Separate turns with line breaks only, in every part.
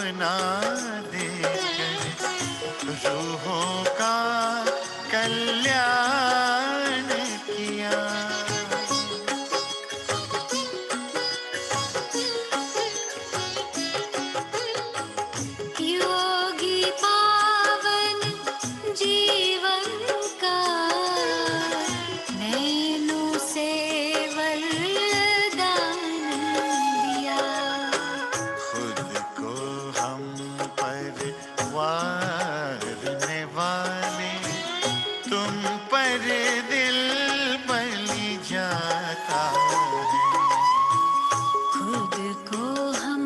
सपना देकर रूहों का कल्याण किया।
योगी पावन जीवन का नैनों से वरदान दिया।
खुद को हम पर वारने वाले तुम पर दिल बलि जाता है।
खुद को हम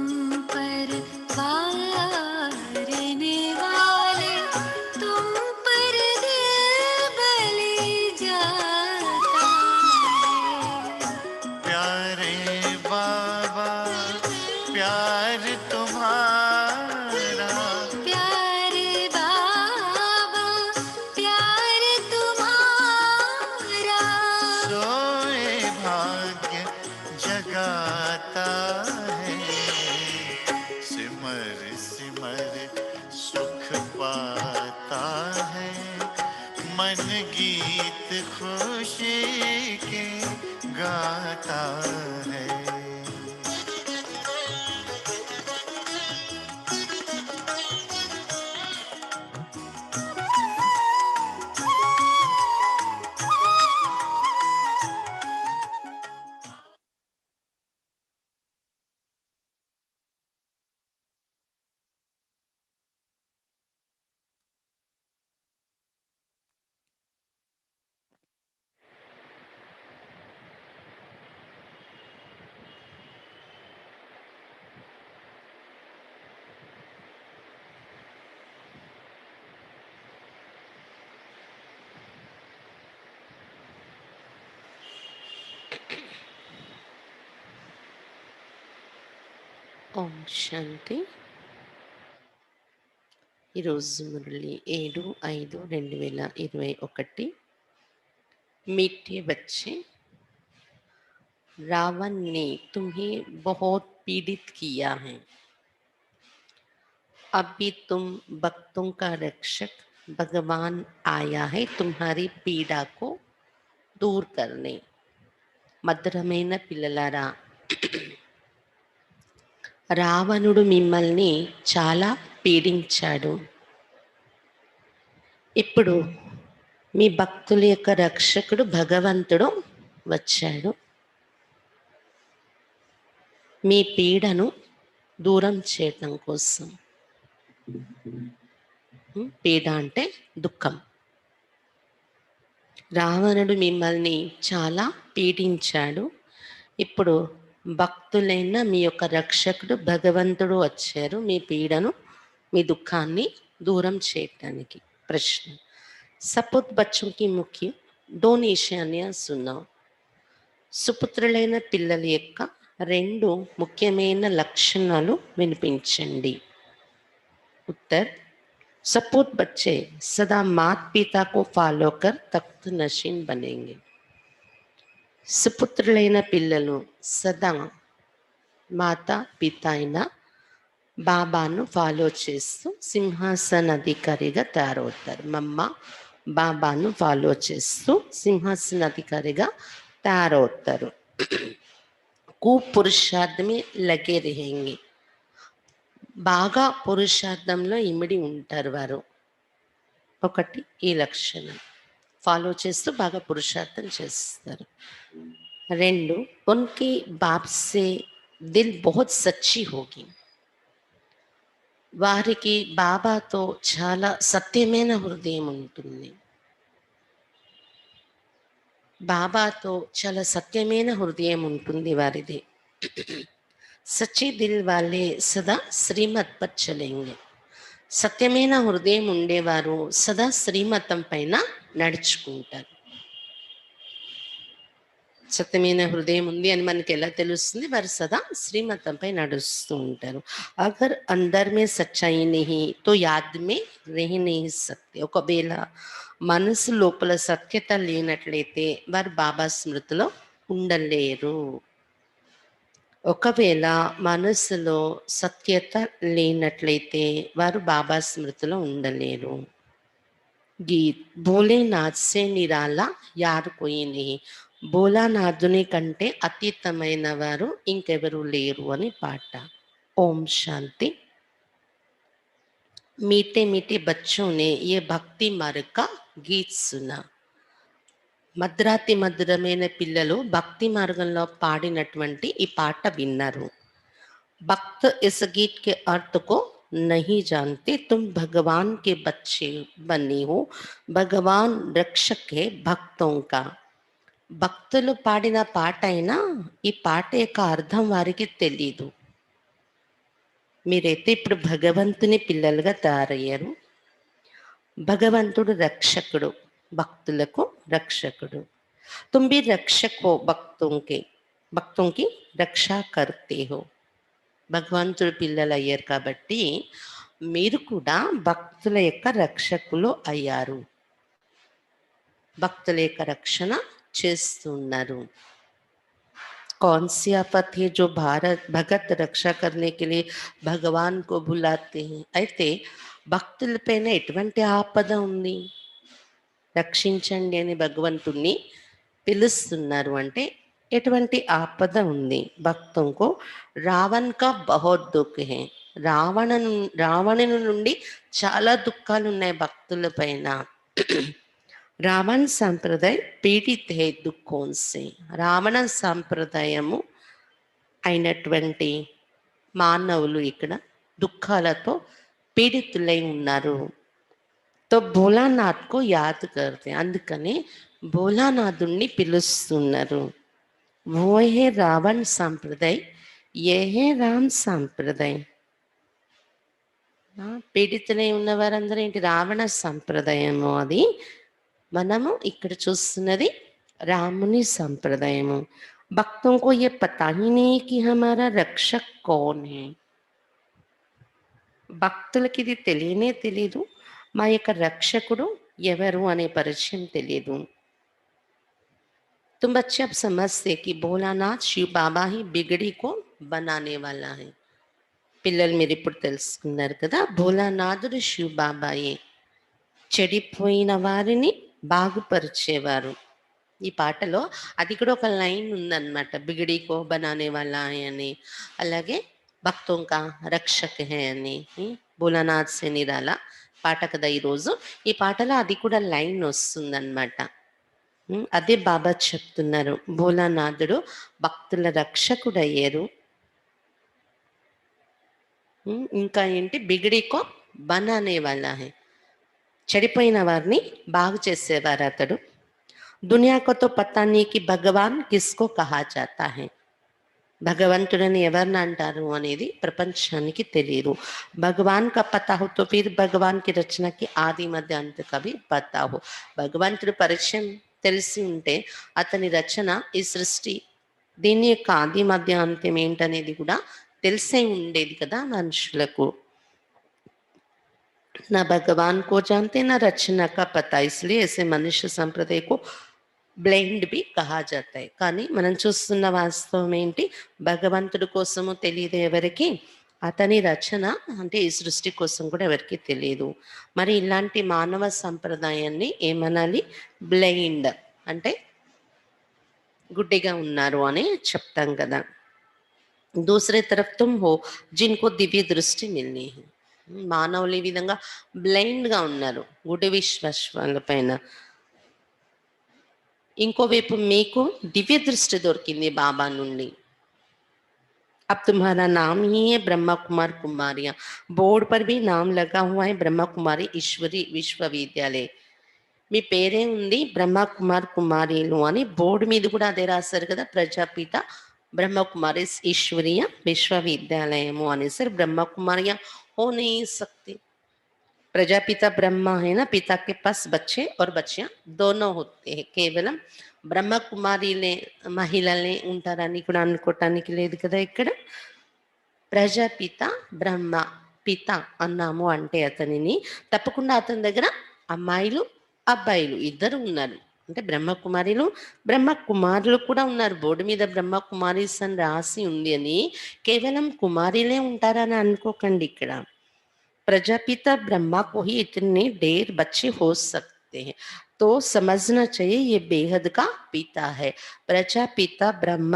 पर वारने वाले तुम पर दिल बलि जाता है।
प्यारे बाबा प्यार तुम्हारा,
प्यारे बाबा प्यार तुम्हारा
सोए भाग्य जगाता है। सिमर सिमर सुख पाता है, मन गीत खुशी के गाता है।
ఓం శాంతి. ఈరోజు మురళి 7/5/2021. मीठे बच्चे, रावण ने तुम्हें बहुत पीड़ित किया है। अब भी तुम भक्तों का रक्षक भगवान आया है तुम्हारी पीड़ा को दूर करने. మధురమైన పిల్లలారా, రావణుడు మిమ్మల్ని చాలా పీడించాడు. ఇప్పుడు మీ భక్తుల యొక్క రక్షకుడు భగవంతుడు వచ్చాడు. మీ పీడను దూరం చేయటం కోసం. పీడ అంటే దుఃఖం. రావణుడు మిమ్మల్ని చాలా పీడించాడు. ఇప్పుడు భక్తులైన మీ యొక్క రక్షకుడు భగవంతుడు వచ్చారు మీ పీడను, మీ దుఃఖాన్ని దూరం చేయటానికి. ప్రశ్న: సపుత్ బచ్చం కి ముఖ్య దోన్ ఈశాన్య సున్నా. సుపుత్రులైన పిల్లల యొక్క రెండు ముఖ్యమైన లక్షణాలు వినిపించండి. उत्तर: सपूत बच्चे सदा मात पिता को फॉलो कर तख्त नशीन बनेंगे. సుపుత్రులైన పిల్లలు సదా మాతా పిత అయిన బాబాను ఫాలో చేస్తూ సింహాసనాధికారిగా తయారవుతారు. మమ్మ బాబాను ఫాలో చేస్తూ సింహాసనాధికారిగా తయారవుతారు. खूब पुरुषार्थ में लगे रहेंगे. బాగా పురుషార్థంలో ఇమిడి ఉంటారు వారు. ఒకటి ఈ లక్షణం, ఫాలో చేస్తూ బాగా పురుషార్థం చేస్తారు. రెండు, ఉన్కి బాప్ సే దిల్ బహుత్ సచ్చి హోగి. వారికి బాబాతో చాలా సత్యమైన హృదయం ఉంటుంది. బాబాతో చాలా సత్యమైన హృదయం ఉంటుంది వారిది. సచ్చి దిల్ వాళ్ళే సదా శ్రీమత్ పర్ చలేంగే. సత్యమైన హృదయం ఉండేవారు సదా శ్రీమతం పైన నడుచుకుంటారు. సత్యమైన హృదయం ఉంది అని మనకి ఎలా తెలుస్తుంది? వారు సదా శ్రీమతంపై నడుస్తూ ఉంటారు. అగర్ అందర్ మే సచ్చాయి నహీ తో యాద్ మే రహీ నహీ సక్తే. ఒకవేళ మనసు లోపల సత్యత లేనట్లయితే వారు బాబా స్మృతిలో ఉండలేరు. ఒకవేళ మనసులో సత్యత లేనట్లయితే వారు బాబా స్మృతిలో ఉండలేరు. గీత్ భోలేనాథ్ సే నిరాలా యార్ కోయి నహీ. భోలానాథుని కంటే అతీతమైన వారు ఇంకెవరు లేరు అని పాట. ఓం శాంతి. मीठे मीठे बच्चों ने ये భక్తి మార్గ का गीत सुना. మధురాతి మధురమైన పిల్లలు భక్తి మార్గంలో పాడినటువంటి ఈ పాట విన్నారు. भक्त इस गीत के अर्थ को नहीं जानते. तुम भगवान के बच्चे बने हो. भगवान रक्षक है भक्तों का. భక్తులు పాడిన పాట అయినా ఈ పాట యొక్క అర్థం వారికి తెలీదు. మీరైతే ఇప్పుడు భగవంతుని పిల్లలుగా తయారయ్యారు. భగవంతుడు రక్షకుడు, భక్తులకు రక్షకుడు. तुम भी रक्षक हो భక్తों की రక్షా करते हो. భగవంతుడు పిల్లలు అయ్యారు కాబట్టి మీరు కూడా భక్తుల యొక్క రక్షకులు అయ్యారు. భక్తుల యొక్క రక్షణ చేస్తున్నారు. कौन सी आफत है जो भगत रक्षा करने के लिए भगवान को बुलाते हैं. అయితే భక్తులపైన ఎటువంటి ఆపద ఉంది? రక్షించండి అని భగవంతుణ్ణి పిలుస్తున్నారు అంటే ఎటువంటి ఆపద ఉంది? భక్తంకు రావణ్ కా బహుత్ దుఃఖ హై. రావణుని నుండి చాలా దుఃఖాలు ఉన్నాయి భక్తుల పైన. రావణ సాంప్రదాయ పీడిత హై దుఃఖోం సే. రావణ సాంప్రదాయము అయినటువంటి మానవులు ఇక్కడ దుఃఖాలతో పీడితులై ఉన్నారు. తో భోలానాథ్కు యాద్ కర్తే. అందుకని భోలానాథుణ్ణి పిలుస్తున్నారు. वो है रावण संप्रदाय, ये है రామ్ సంప్రదాయం. పీడితులై ఉన్నవారందరూ ఏంటి? రావణ సంప్రదాయము. అది మనము ఇక్కడ చూస్తున్నది రాముని సంప్రదాయము. భక్తों को ये पता ही नहीं कि हमारा रक्षक कौन है. భక్తులకి ఇది తెలియనే తెలీదు మా యొక్క రక్షకుడు ఎవరు అనే పరిచయం తెలియదు. तुम बच्चे अब समझते कि भोलानाथ शिव बाबा ही बिगड़ी को बनाने वाला है. పిల్లలు మీరు ఇప్పుడు తెలుసుకున్నారు కదా, భోలానాథుడు శివ బాబాయే చెడిపోయిన వారిని బాగుపరిచేవారు. ఈ పాటలో అది కూడా ఒక లైన్ ఉందన్నమాట, బిగడీకో బనానే వాళ్ళ అని. అలాగే భక్తోంకా రక్షక హే అని భోలానాథ్ సే నిరాలా పాట కదా ఈరోజు. ఈ పాటలో అది కూడా లైన్ వస్తుందన్నమాట. అదే బాబా చెప్తున్నారు, భోలానాథుడు భక్తుల రక్షకుడు అయ్యారు. ఇంకా ఏంటి? బిగడీకో బనానే వాళ్ళ హే. చెడిపోయిన వారిని బాగు చేసేవారు అతడు. దునియాకో తో పతా నీ కి భగవాన్ కిస్కో కహా జాతా హై. భగవంతుడని ఎవరిని అంటారు అనేది ప్రపంచానికి తెలియదు. భగవాన్ కా పతా హో తో ఫిర్ భగవాన్ కి రచనకి ఆది మధ్య అంత కవి పతా హో. భగవంతుడు పరిచయం తెలిసి ఉంటే అతని రచన, ఈ సృష్టి, దీని యొక్క ఆది మధ్య అంత్యం ఏంటనేది కూడా తెలిసే ఉండేది కదా మనుషులకు. ना भगवान को जानते ना रचना का पता, इसलिए ऐसे मनुष्य संप्रदाय को బ్లైండ్ బి కహా జాతాయి. కానీ మనం చూస్తున్న వాస్తవం ఏంటి? భగవంతుడి కోసము తెలియదు ఎవరికి, అతని రచన అంటే ఈ సృష్టి కోసం కూడా ఎవరికి తెలియదు. మరి ఇలాంటి మానవ సంప్రదాయాన్ని ఏమనాలి? బ్లైండ్ అంటే గుడ్డిగా ఉన్నారు అని చెప్తాం కదా. దూసరే తరఫ్ తుమ్ హో జిన్కో దివ్య దృష్టి మిల్నీ హై. మానవులు ఈ విధంగా బ్లైండ్గా ఉన్నారు గుడి విశ్వాసాల పైన. ఇంకోవైపు మీకు దివ్య దృష్టి దొరికింది బాబా నుండి. अब तुम्हारा नाम ही है ब्रह्मा कुमार कुमारिया. बोर्ड पर भी नाम लगा हुआ है ब्रह्मा कुमारी ईश्वरी విశ్వవిద్యాలయ. మీ పేరే ఉంది బ్రహ్మ కుమార్ కుమారీలు అని బోర్డు మీద కూడా అదే రాశారు కదా, ప్రజాపిత ब्रह्म कुमारी ईश्वरीय विश्वविद्यालयमो అని. सर ब्रह्म कुमारियां हो नहीं सकती. प्रजापिता ब्रह्मा है ना, पिता के पास बच्चे और बच्चियां दोनों होते हैं. కేవలం బ్రహ్మ కుమారిలే మహిళలే ఉంటారని కూడా అనుకోవటానికి లేదు కదా. ఇక్కడ ప్రజాపిత బ్రహ్మ పిత అన్నాము అంటే అతనిని తప్పకుండా అతని దగ్గర అమ్మాయిలు అబ్బాయిలు ఇద్దరు ఉన్నారు. అంటే బ్రహ్మకుమారిలు బ్రహ్మకుమారులు కూడా ఉన్నారు. బోర్డు మీద బ్రహ్మకుమారీస్ అని రాసి ఉంది అని కేవలం కుమారిలే ఉంటారని అనుకోకండి ఇక్కడ. प्रजापिता ब्रह्मा को ही इतने ढेर बच्चे हो सकते हैं, तो समझना चाहिए ये बेहद का पिता है. ప్రజాపిత బ్రహ్మ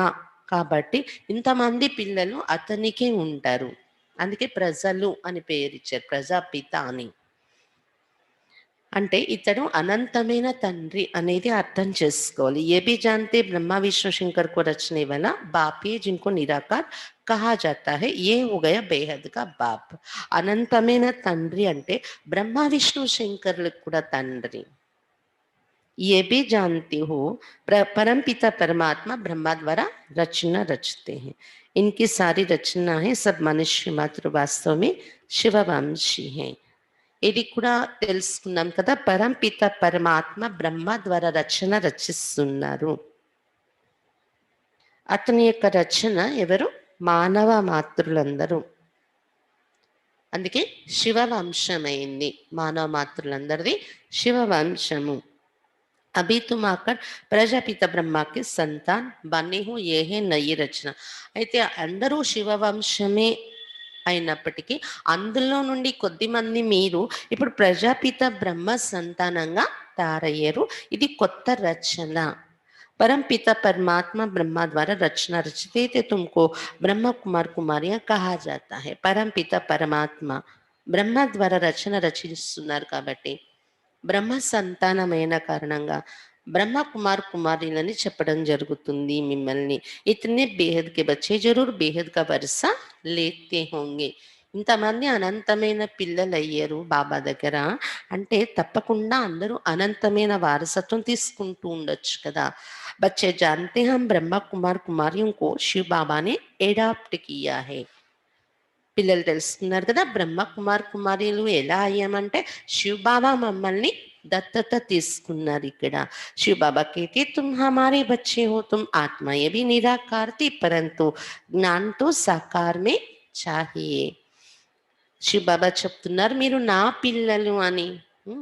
కాబట్టి ఇంతమంది పిల్లలు అతనికే ఉంటారు. అందుకే ప్రజలు అని పేరు ఇచ్చారు, ప్రజాపిత అని. అంటే ఇతడు అనంతమైన తండ్రి అనేది అర్థం చేసుకోవాలి. ఏ भी जानते ब्रह्मा विष्णु शंकर को रचने वाला बाप ही जिनको निराकार कहा जाता है, ये हो गया बेहद का बाप. అనంతమైన తండ్రి అంటే బ్రహ్మ విష్ణు శంకర్లకు కూడా తండ్రి. ये भी जानते हो परम पिता परमात्मा ब्रह्मा द्वारा रचना रचते हैं. इनकी सारी रचना है सब मनुष्य मात्र वास्तव में शिववंशी हैं. ఇది కూడా తెలుసుకున్నాం కదా, పరంపిత పరమాత్మ బ్రహ్మ ద్వారా రచన రచిస్తున్నారు. అతని యొక్క రచన ఎవరు? మానవ మాతృలందరూ. అందుకే శివవంశమైంది, మానవ మాతృలందరిది శివవంశము. अभी तुम आकर ప్రజాపిత బ్రహ్మకి సంతాన్ బనే హో ఏ హే నయి రచన. అయితే అందరూ శివవంశమే అయినప్పటికీ అందులో నుండి కొద్దిమంది మీరు ఇప్పుడు ప్రజాపిత బ్రహ్మ సంతానంగా తయారయ్యారు. ఇది కొత్త రచన. परमपिता परमात्मा ब्रह्मा द्वारा रचना रचते थे, तुमको ब्रह्मा कुमार कुमारियां कहा जाता है. परमपिता परमात्मा బ్రహ్మ ద్వారా రచన రచిస్తున్నారు కాబట్టి బ్రహ్మ సంతానమైన కారణంగా బ్రహ్మ కుమార్ కుమారులని చెప్పడం జరుగుతుంది మిమ్మల్ని. ఇతనే బేహద్ కే బచ్చే జరూర్ బేహద్ కా వరస లేతే హోంగే. ఇంతమంది అనంతమైన పిల్లలు అయ్యారు బాబా దగ్గర అంటే తప్పకుండా అందరూ అనంతమైన వారసత్వం తీసుకుంటూ ఉండొచ్చు కదా. బచ్చే జాన్తే హం బ్రహ్మ కుమార్ కుమారియోं को शिव बाबा ने एडॉप्ट किया है. పిల్లలు తెలుసుకున్నారు కదా, బ్రహ్మ కుమార్ కుమారీలు ఎలా అయ్యామంటే శివ్ బాబా మమ్మల్ని దత్తత తీసుకున్నారు. ఇక్కడ శివ్ బాబా कहते तुम हमारे बच्चे हो, तुम आत्मा ये भी निराकार थी परंतु ज्ञान तो साकार में चाहिए. శివ్ బాబా చెప్తున్నారు మీరు నా పిల్లలు అని.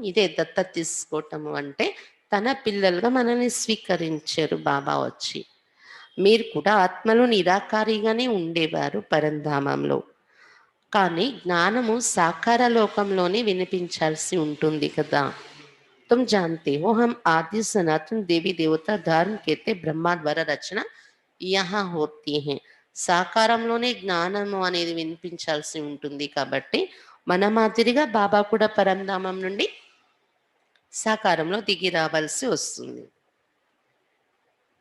ఇదే దత్తత తీసుకోవటము అంటే తన పిల్లలుగా మనల్ని స్వీకరించారు బాబా వచ్చి. మీరు కూడా ఆత్మలో నిరాకారిగానే ఉండేవారు పరంధామంలో, కానీ జ్ఞానము సాకార లోకంలోనే వినిపించాల్సి ఉంటుంది కదా. तुम जानते हो हम आदि सनातन देवी देवता धर्म कहते ब्रह्मा द्वारा रचना यहाँ होती है. సాకారంలోనే జ్ఞానము అనేది వినిపించాల్సి ఉంటుంది కాబట్టి మన మాదిరిగా బాబా కూడా పరంధామం నుండి సాకారంలో దిగి రావాల్సి వస్తుంది.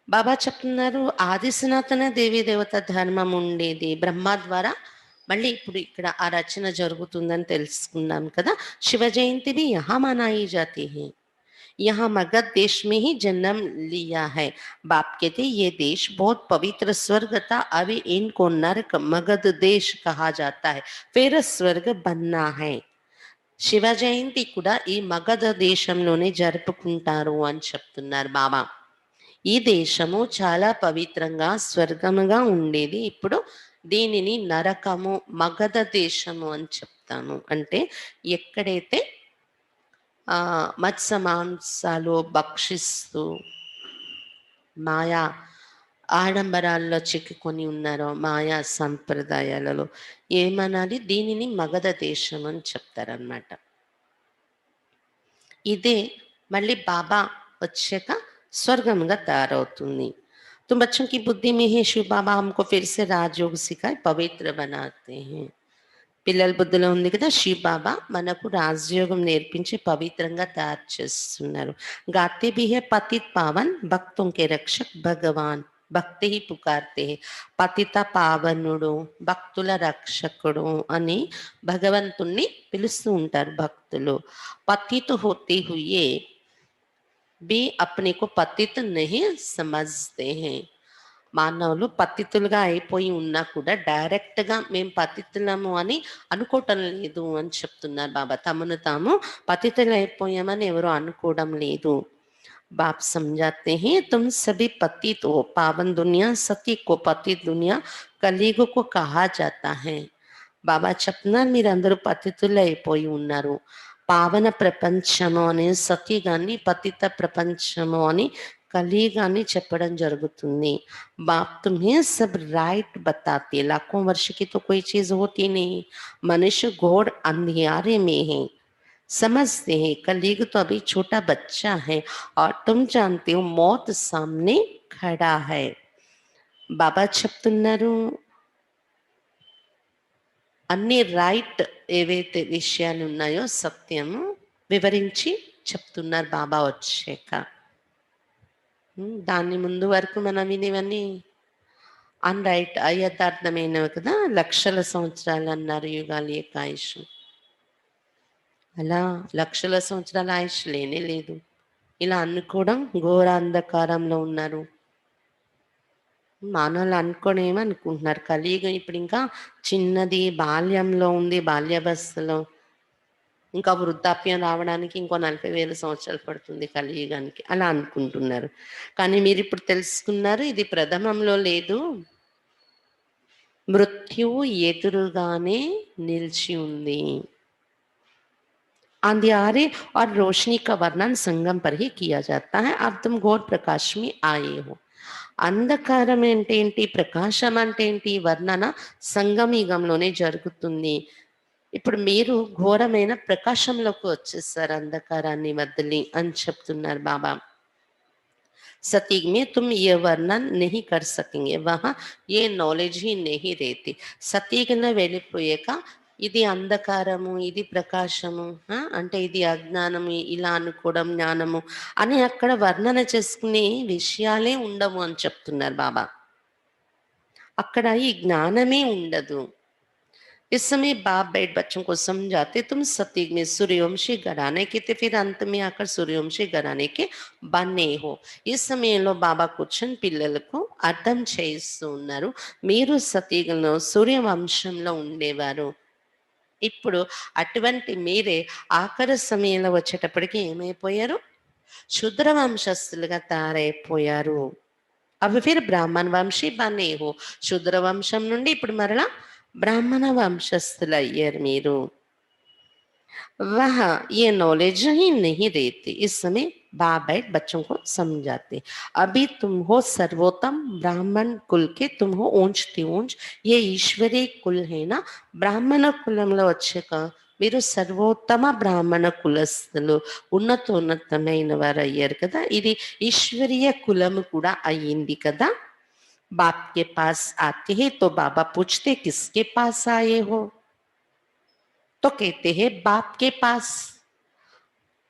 బాబా చెప్తున్నారు ఆది సనాతన దేవీ దేవత ధర్మం ఉండేది బ్రహ్మ ద్వారా. మళ్ళీ ఇప్పుడు ఇక్కడ ఆ రచన జరుగుతుందని తెలుసుకున్నాం కదా. శివ జయంతి भी यहाँ मनाई जाती है. यहाँ मगध देश में ही जन्म लिया है. बाप कहते ये देश बहुत पवित्र स्वर्ग था, अभी इनको नरक मगध देश कहा जाता है, फिर स्वर्ग बनना है. శివ జయంతి కూడా ఈ మగధ దేశంలోనే జరుపుకుంటారు అని చెప్తున్నారు బాబా. ఈ దేశము చాలా పవిత్రంగా స్వర్గముగా ఉండేది, ఇప్పుడు దీనిని నరకము మగధ దేశము అని చెప్తాము. అంటే ఎక్కడైతే మత్స్య మాంసాలు భక్షిస్తూ మాయా ఆడంబరాల్లో చిక్కుకొని ఉన్నారో, మాయా సంప్రదాయాలలో ఏమనాలి, దీనిని మగధ దేశం అని చెప్తారనమాట. ఇదే మళ్ళీ బాబా వచ్చాక స్వర్గంగా తయారవుతుంది. तुम बच्चों की बुद्धि में है शिव बाबा हमको फिर से राजयोग सिखाए पवित्र बनाते हैं. పిల్లల బుద్ధిలో ఉంది కదా, శివ్ బాబా మనకు రాజయోగం నేర్పించి పవిత్రంగా తయారు చేస్తున్నారు. గాతే भी है पतित पावन भक्तों के रक्षक भगवान, భక్తి ही पुकारते हैं. పతిత పావనుడు భక్తుల రక్షకుడు అని భగవంతుణ్ణి పిలుస్తూ ఉంటారు భక్తులు. పతిత होते हुए भी अपने को पतित नहीं समझते हैं. మానవులు పతితులుగా అయిపోయి ఉన్నా కూడా డైరెక్ట్గా మేము పతితులము అని అనుకోవటం లేదు అని చెప్తున్నారు బాబా. తమను తాము పతితులు అయిపోయామని ఎవరు అనుకోవడం లేదు. बाप समझाते हैं तुम सभी पतित हो, पावन दुनिया सती को पतित दुनिया कलयुग को कहा जाता है. బాబా చెప్తున్నారు మీరందరూ పతితులు అయిపోయి ఉన్నారు. పావన ప్రపంచము అని, సతీగాన్ని పతిత ప్రపంచము అని, కలియుగాన్ని చెప్పడం జరుగుతుంది. बाप तुम्हें सब राइट बताते, लाखों वर्ष की तो कोई चीज होती नहीं, मनुष्य घोर अंधियारे में है, समझते हैं कलयुग तो अभी छोटा बच्चा है और तुम जानते हो मौत सामने खड़ा है. బాబా చెప్తున్నారు అన్ని రైట్ ఏవైతే విషయాలు ఉన్నాయో సత్యము వివరించి చెప్తున్నారు బాబా వచ్చాక. దాని ముందు వరకు మనం వినేవన్నీ అన్రైట్ అయథార్థమైనవి కదా. లక్షల సంవత్సరాలు అన్నారు యుగాలు యొక్క ఆయుష్. అలా లక్షల సంవత్సరాల ఆయుష్ లేనే లేదు. ఇలా అనుకోవడం ఘోర అంధకారంలో ఉన్నారు. మానవులు అనుకోనేమో అనుకుంటున్నారు కలియుగం ఇప్పుడు ఇంకా చిన్నది, బాల్యంలో ఉంది, బాల్యావస్థలో. ఇంకా వృద్ధాప్యం రావడానికి ఇంకో 40,000 సంవత్సరాలు పడుతుంది కలియుగానికి, అలా అనుకుంటున్నారు. కానీ మీరు ఇప్పుడు తెలుసుకున్నారు ఇది ప్రథమంలో లేదు, మృత్యువు ఎదురుగానే నిలిచి ఉంది. अंधियारे और रोशनी का वर्णन संगम पर ही किया जाता है. अब तुम घोर प्रकाश में आए हो. అంధకారం అంటే ఏంటి, ప్రకాశం అంటే ఏంటి, వర్ణన సంగమయుగంలోనే జరుగుతుంది. ఇప్పుడు మీరు ఘోరమైన ప్రకాశంలోకి వచ్చేసారు, అంధకారాన్ని వదిలి అని చెప్తున్నారు బాబా. सतयुग में तुम ये वर्णन नहीं कर सकेंगे, वहां ये नॉलेज ही नहीं रहती. సతయుగంలో వెళ్ళిపోయాక ఇది అంధకారము, ఇది ప్రకాశము, అంటే ఇది అజ్ఞానము, ఇలా అనుకోవడం జ్ఞానము అని అక్కడ వర్ణన చేసుకునే విషయాలే ఉండవు అని చెప్తున్నారు బాబా. అక్కడ ఈ జ్ఞానమే ఉండదు. इस समय बाप बैठ बच्चों को समझाते तुम सतयुग में सूर्यवंशी घराने के थे, फिर अंत में आकर सूर्यवंशी घराने के बने हो. ఈ సమయంలో బాబా కూర్చొని పిల్లలకు అర్థం చేయిస్తూ ఉన్నారు, మీరు సతయుగంలో సూర్యవంశంలో ఉండేవారు, ఇప్పుడు అటువంటి మీరే ఆఖరి సమయంలో వచ్చేటప్పటికి ఏమైపోయారు, శుద్ర వంశస్థులుగా తయారైపోయారు. అవి ఫిర్ బ్రాహ్మణ వంశీ బనే హో, శుద్ర వంశం నుండి ఇప్పుడు మరలా ब्राह्मण वंशस्थुल अय्यर मीरू. वह ये नॉलेज ही नहीं देते. इस समय बाप बैठ बच्चों को समझाते, अभी तुम हो सर्वोत्तम ब्राह्मण कुल के, तुम हो ऊंचती ऊंच, ये ईश्वरीय कुल है ना. బ్రాహ్మణ కులంలో వచ్చాక మీరు సర్వోత్తమ బ్రాహ్మణ కులస్తులు, ఉన్నతోన్నతమైన వారు అయ్యారు కదా. ఇది ఈశ్వరీయ కులము కూడా అయ్యింది కదా. बाप के पास आते हैं तो बाबा पूछते किसके पास आए हो, तो कहते हैं बाप के पास.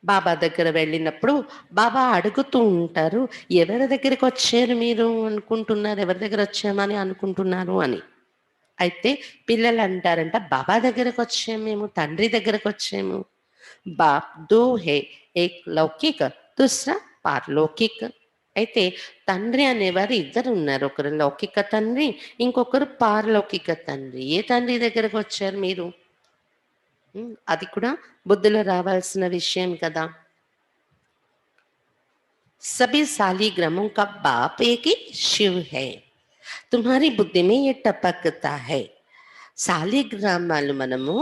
బాబా దగ్గర వెళ్ళినప్పుడు బాబా అడుగుతూ ఉంటారు, ఎవరి దగ్గరికి వచ్చారు మీరు అనుకుంటున్నారు, ఎవరి దగ్గర వచ్చామని అనుకుంటున్నారు అని. అయితే పిల్లలు అంటారంట, బాబా దగ్గరకు వచ్చాము మేము, తండ్రి దగ్గరకు వచ్చాము. బాప్ దో హే, ఏక్ లౌకిక దూసరా పారలౌకిక. అయితే తండ్రి అనేవారు ఇద్దరు ఉన్నారు, ఒకరు లౌకిక తండ్రి, ఇంకొకరు పారలౌకిక తండ్రి. ఏ తండ్రి దగ్గరకు వచ్చారు మీరు, అది కూడా బుద్ధిలో రావాల్సిన విషయం కదా. सभी सालिग्रामों का बाप एक ही शिव है, तुम्हारी बुद्धि में ये टपकता है. సాలిగ్రామాలు మనము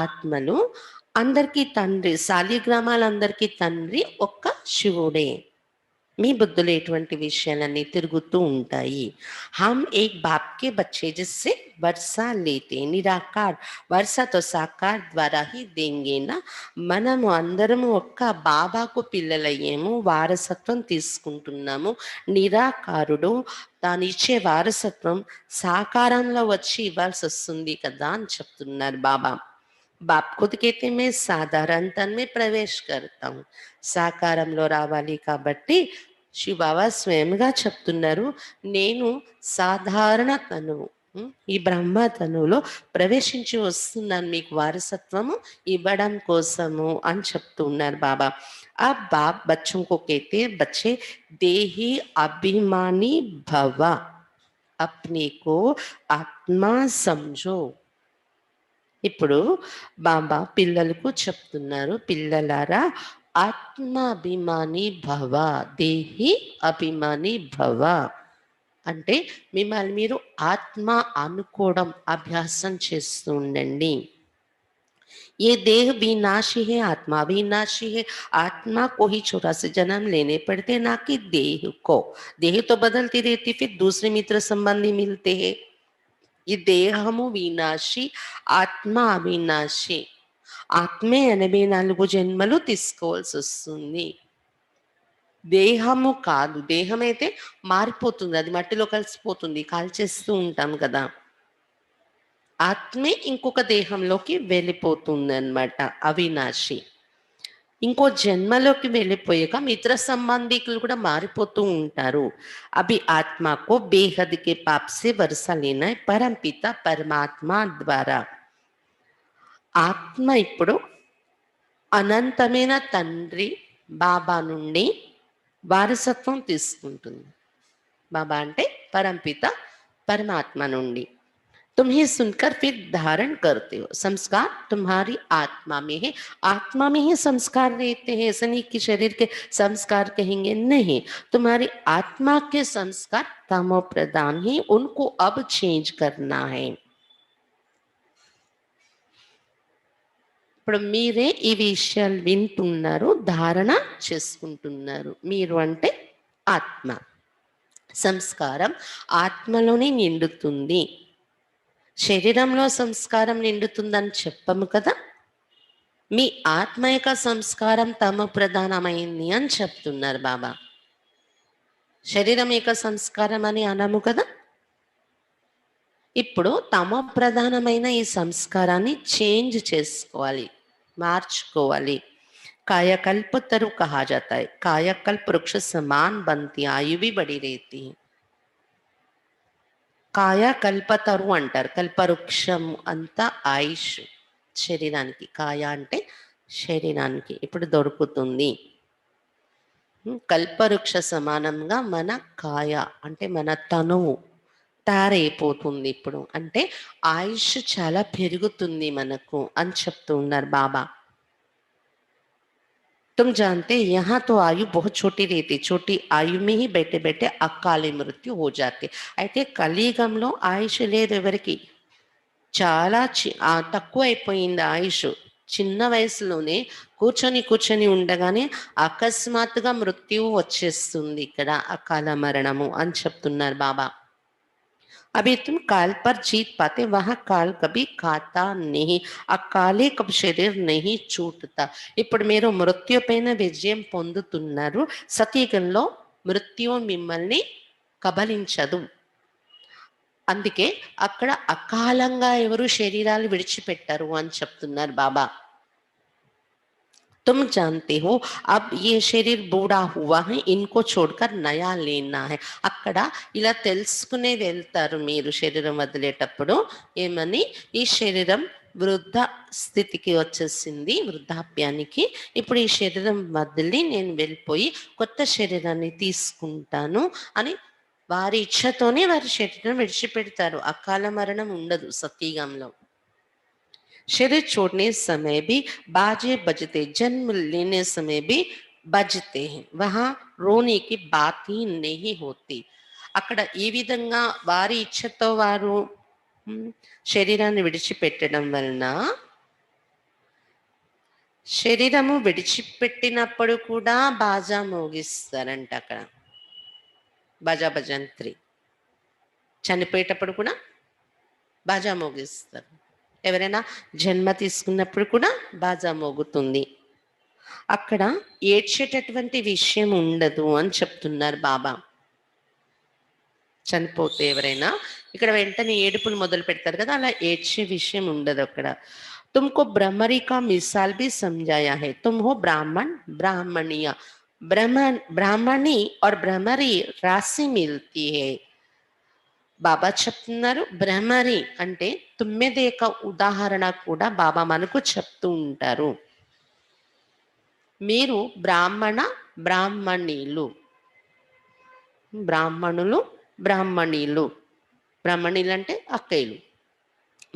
ఆత్మలు, అందరికీ తండ్రి, సాలిగ్రామాలు అందరికీ తండ్రి ఒక్క శివుడే. మీ బుద్ధులు ఎటువంటి విషయాలన్నీ తిరుగుతూ ఉంటాయి. हम एक बाप के बच्चे जिससे वर्षा लेते, निराकार वर्षा तो साकार ద్వారా ही देंगे ना. మనము అందరము ఒక్క బాబాకు పిల్లలయ్యేము, వారసత్వం తీసుకుంటున్నాము. నిరాకారుడు తాను ఇచ్చే వారసత్వం సాకారంలో వచ్చి ఇవ్వాల్సి వస్తుంది కదా అని చెప్తున్నారు బాబా. బాప్ ఖుద్ कहते मैं साधारण तन में प्रवेश करता हूँ, సాకారంలో రావాలి కాబట్టి శివ బాబా స్వయంగా చెప్తున్నారు, నేను సాధారణ తనువు, ఈ బ్రహ్మ తనువులో ప్రవేశించి వస్తున్నాను మీకు వారసత్వము ఇవ్వడం కోసము అని చెప్తున్నారు బాబా. ఆ బాప్ బచ్చోं को कहते हैं बच्चे देही अभिमानी भव, अपने को आत्मा समझो. ఇప్పుడు బాబా పిల్లలకు చెప్తున్నారు, పిల్లలారా ఆత్మాభిమాని భవ, దేహి అభిమాని భవ అంటే మిమ్మల్ని మీరు ఆత్మ అనుకోవడం అభ్యాసం చేస్తూ ఉండండి. ये देह विनाशी है, आत्मा विनाशी है। आत्मा को ही 84 जन्म लेने पड़ते, ना कि देह को। देह तो बदलती रहती, फिर दूसरे मित्र संबंधी मिलते हैं। ये దేహము వినాశి, ఆత్మ అవినాశి. ఆత్మే 84 జన్మలు తీసుకోవాల్సి వస్తుంది. దేహము కాదు. దేహం అయితే మారిపోతుంది, అది మట్టిలో కలిసిపోతుంది, కాల్చేస్తూ ఉంటాం కదా. ఆత్మే ఇంకొక దేహంలోకి వెళ్ళిపోతుంది అన్నమాట, అవినాశి. ఇంకో జన్మలోకి వెళ్ళిపోయాక మిత్ర సంబంధికులు కూడా మారిపోతూ ఉంటారు. అభి ఆత్మకు బేహద్ కే పాప్ సే వరస లేనా హై పరంపిత పరమాత్మ ద్వారా. ఆత్మ ఇప్పుడు అనంతమైన తండ్రి బాబా నుండి వారసత్వం తీసుకుంటుంది. బాబా అంటే పరంపిత పరమాత్మ నుండి. तुम्हें सुनकर फिर धारण करते हो। संस्कार तुम्हारी आत्मा में है, आत्मा में ही संस्कार रहते हैं। ऐसा नहीं कि शरीर के संस्कार कहेंगे, नहीं। तुम्हारी आत्मा के संस्कार तमो प्रधान ही, उनको अब चेंज करना है. ఇప్పుడు మీరే ఈ విషయాలు వింటున్నారు, ధారణ చేసుకుంటున్నారు. మీరు అంటే ఆత్మ. సంస్కారం ఆత్మలోనే నిండుతుంది, శరీరంలో సంస్కారం నిండుతుందని చెప్పము కదా. మీ ఆత్మ యొక్క సంస్కారం తమ ప్రధానమైంది అని చెప్తున్నారు బాబా. శరీరం యొక్క సంస్కారం అని అనము కదా. ఇప్పుడు తమ ప్రధానమైన ఈ సంస్కారాన్ని చేంజ్ చేసుకోవాలి, మార్చుకోవాలి. कायाकल्प तरु कहा जाता है, कायाकल्प वृक्ष समान बनती, आयु भी बड़ी रहती है. కాయకల్పతరు అంటారు. కల్పవృక్షం అంతా ఆయుష్ శరీరానికి. కాయ అంటే శరీరానికి ఇప్పుడు దొరుకుతుంది. కల్పవృక్ష సమానంగా మన కాయ అంటే మన తనువు తయారైపోతుంది ఇప్పుడు. అంటే ఆయుష్ చాలా పెరుగుతుంది మనకు అని చెప్తూ ఉన్నారు బాబా. तुम जानते यहाँ तो आयु बहुत छोटी रहती, छोटी आयु में ही बैठे बैठे अकाली मृत्यु हो जाती. అయితే కలియుగంలో ఆయుష్ లేదు ఎవరికి, చాలా తక్కువ అయిపోయింది ఆయుష్. చిన్న వయసులోనే కూర్చొని ఉండగానే అకస్మాత్తుగా మృత్యువు వచ్చేస్తుంది, ఇక్కడ అకాల మరణము అని చెప్తున్నారు బాబా. अभी तुम काल पर जीत पाते, वहां काल कभी खाता नहीं, ఆ కాలే కబ్ శరీర్ नहीं छूटता. ఇప్పుడు మీరు మృత్యు పైన విజయం పొందుతున్నారు. సతీగంలో మృత్యు మిమ్మల్ని కబలించదు. అందుకే అక్కడ అకాలంగా ఎవరు శరీరాలు విడిచిపెట్టరు అని చెప్తున్నారు బాబా. तुम जानते हो अब ये शरीर बूढ़ा हुआ है, इनको छोड़कर नया लेना है. అక్కడ ఇలా తెలుసుకునే వెళ్తారు మీరు శరీరం వదిలేటప్పుడు. ఏమని, ఈ శరీరం వృద్ధ స్థితికి వచ్చేసింది, వృద్ధాప్యానికి. ఇప్పుడు ఈ శరీరం వదిలి నేను వెళ్ళిపోయి కొత్త శరీరాన్ని తీసుకుంటాను అని వారి ఇచ్ఛతోనే వారి శరీరం విడిచిపెడతారు. అకాల మరణం ఉండదు సతీగంలో. शरीर छोड़ने समय भी बाजे बजते, जन्म लेने समय भी बजते हैं, वहां रोने की बात ही नहीं होती. అక్కడ ఈ విధంగా వారి ఇచ్ఛతో వారు శరీరాన్ని విడిచిపెట్టడం వలన, శరీరము విడిచిపెట్టినప్పుడు కూడా బాజా మోగిస్తారంట అక్కడ, బాజా భజంత్రి. చనిపోయేటప్పుడు కూడా బాజా మోగిస్తారు. ఎవరైనా జన్మ తీసుకున్నప్పుడు కూడా బాజా మోగుతుంది. అక్కడ ఏడ్చేటటువంటి విషయం ఉండదు అని చెప్తున్నారు బాబా. చనిపోతే ఎవరైనా ఇక్కడ వెంటనే ఏడుపులు మొదలు పెడతారు కదా, అలా ఏడ్చే విషయం ఉండదు అక్కడ. तुमको ब्रह्मरी का मिसाल भी समझाया है, तुम हो ब्राह्मण ब्राह्मणिया. ब्राह्मणी और ब्रह्मरी राशि मिलती है. బాబా చెప్తున్నారు బ్రహ్మరి అంటే తుమ్మెద యొక్క ఉదాహరణ కూడా బాబా మనకు చెప్తూ ఉంటారు. మీరు బ్రాహ్మణీలు, బ్రాహ్మణులు బ్రాహ్మణీలు. బ్రాహ్మణీలు అంటే అక్కయ్యలు,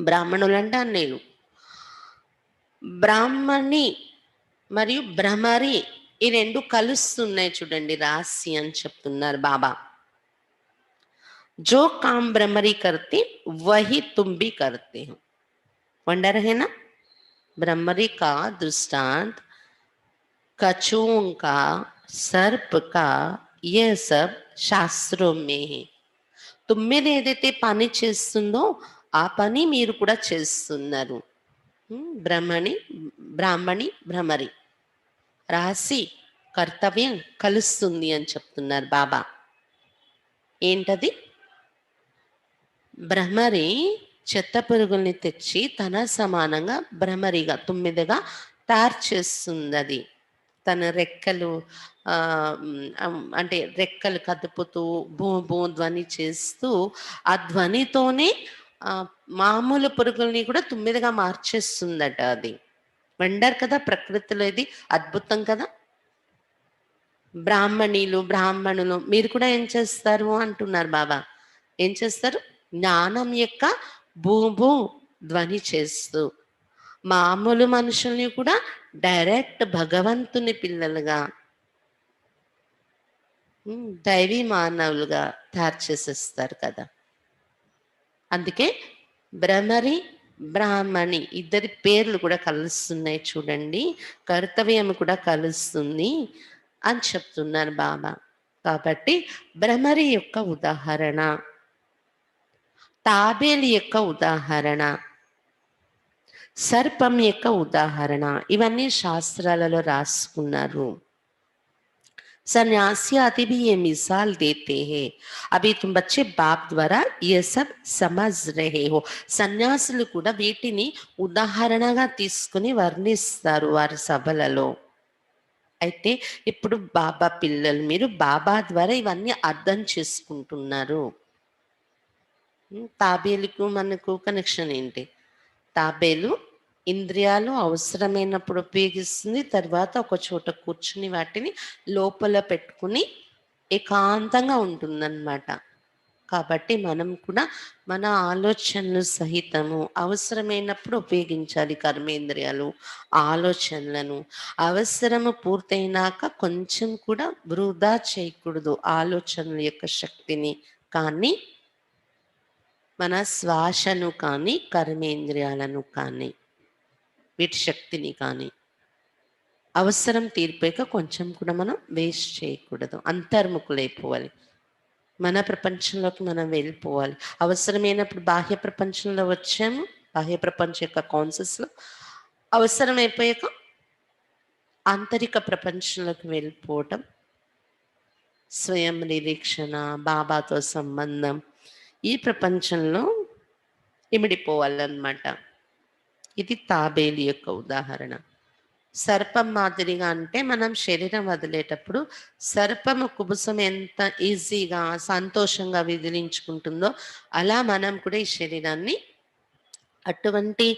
బ్రాహ్మణులు అంటే అన్నయ్యలు. బ్రాహ్మణి మరియు బ్రహ్మరి ఈ రెండు కలుస్తున్నాయి చూడండి, రాశి అని చెప్తున్నారు బాబా. जो काम ब्रह्मरी करते वही तुम भी करते हो. वंडर है ना, ब्रह्मरी का दृष्टांत, कछुओं का, सर्प का, ये सब శాస్త్రం में है. తుమ్మెద ఏదైతే పని చేస్తుందో ఆ పని మీరు కూడా చేస్తున్నారు. బ్రహ్మణి బ్రాహ్మణి భ్రమరి రాసి కర్తవ్యం కలుస్తుంది అని చెప్తున్నారు బాబా. ఏంటది? భ్రమరి చెత్త పురుగుల్ని తెచ్చి తన సమానంగా భ్రమరిగా తుమ్మిదగా తయారు చేస్తుంది. అది తన రెక్కలు అంటే రెక్కలు కదుపుతూ భూ భూ ధ్వని చేస్తూ ఆ ధ్వనితోనే మామూలు పురుగుల్ని కూడా తుమ్మిదిగా మార్చేస్తుందట. అది వండర్ కదా ప్రకృతిలో, ఇది అద్భుతం కదా. బ్రాహ్మణులు మీరు కూడా ఏం చేస్తారు అంటున్నారు బాబా. ఏం చేస్తారు? జ్ఞానం యొక్క భూ ధ్వని చేస్తూ మామూలు మనుషుల్ని కూడా డైరెక్ట్ భగవంతుని పిల్లలుగా, దైవీ మానవులుగా తయారు చేసేస్తారు కదా. అందుకే భ్రమరి బ్రాహ్మణి ఇద్దరి పేర్లు కూడా కలుస్తున్నాయి చూడండి, కర్తవ్యం కూడా కలుస్తుంది అని చెప్తున్నారు బాబా. కాబట్టి భ్రమరి యొక్క ఉదాహరణ, తాబేలు యొక్క ఉదాహరణ, సర్పం యొక్క ఉదాహరణ, ఇవన్నీ శాస్త్రాలలో రాసుకున్నారు. सन्यासी आदि भी ये मिसाल देते हैं. अभी तुम बच्चे बाप द्वारा ये सब समझ रहे हो. సన్యాసులు కూడా వీటిని ఉదాహరణగా తీసుకుని వర్ణిస్తారు వారి సభలలో. అయితే ఇప్పుడు బాబా పిల్లలు, మీరు బాబా ద్వారా ఇవన్నీ అర్థం చేసుకుంటున్నారు. తాబేలుకు మనకు కనెక్షన్ ఏంటి? తాబేలు ఇంద్రియాలు అవసరమైనప్పుడు ఉపయోగిస్తుంది, తర్వాత ఒక చోట కూర్చుని వాటిని లోపల పెట్టుకుని ఏకాంతంగా ఉంటుందన్నమాట. కాబట్టి మనం కూడా మన ఆలోచనలు సహితము అవసరమైనప్పుడు ఉపయోగించాలి. కర్మేంద్రియాలు ఆలోచనలను అవసరము పూర్తయినాక కొంచెం కూడా వృధా చేయకూడదు ఆలోచనల యొక్క శక్తిని. కానీ మన శ్వాసను కానీ కర్మేంద్రియాలను కానీ వీటి శక్తిని కానీ అవసరం తీరిపోయాక కొంచెం కూడా మనం వేస్ట్ చేయకూడదు. అంతర్ముఖులైపోవాలి, మన ప్రపంచంలోకి మనం వెళ్ళిపోవాలి. అవసరమైనప్పుడు బాహ్య ప్రపంచంలో వచ్చాము, బాహ్య ప్రపంచం యొక్క కాన్సెప్ట్స్లో అవసరం అయిపోయాక ఆంతరిక ప్రపంచంలోకి వెళ్ళిపోవటం, స్వయం నిరీక్షణ, బాబాతో సంబంధం, ఈ ప్రపంచంలో ఇమిడిపోవాలన్నమాట. ఇది తాబేలు యొక్క ఉదాహరణ. సర్పం మాదిరిగా అంటే మనం శరీరం వదిలేటప్పుడు సర్పము కుబుసం ఎంత ఈజీగా సంతోషంగా విదిలించుకుంటుందో అలా మనం కూడా ఈ శరీరాన్ని అటువంటి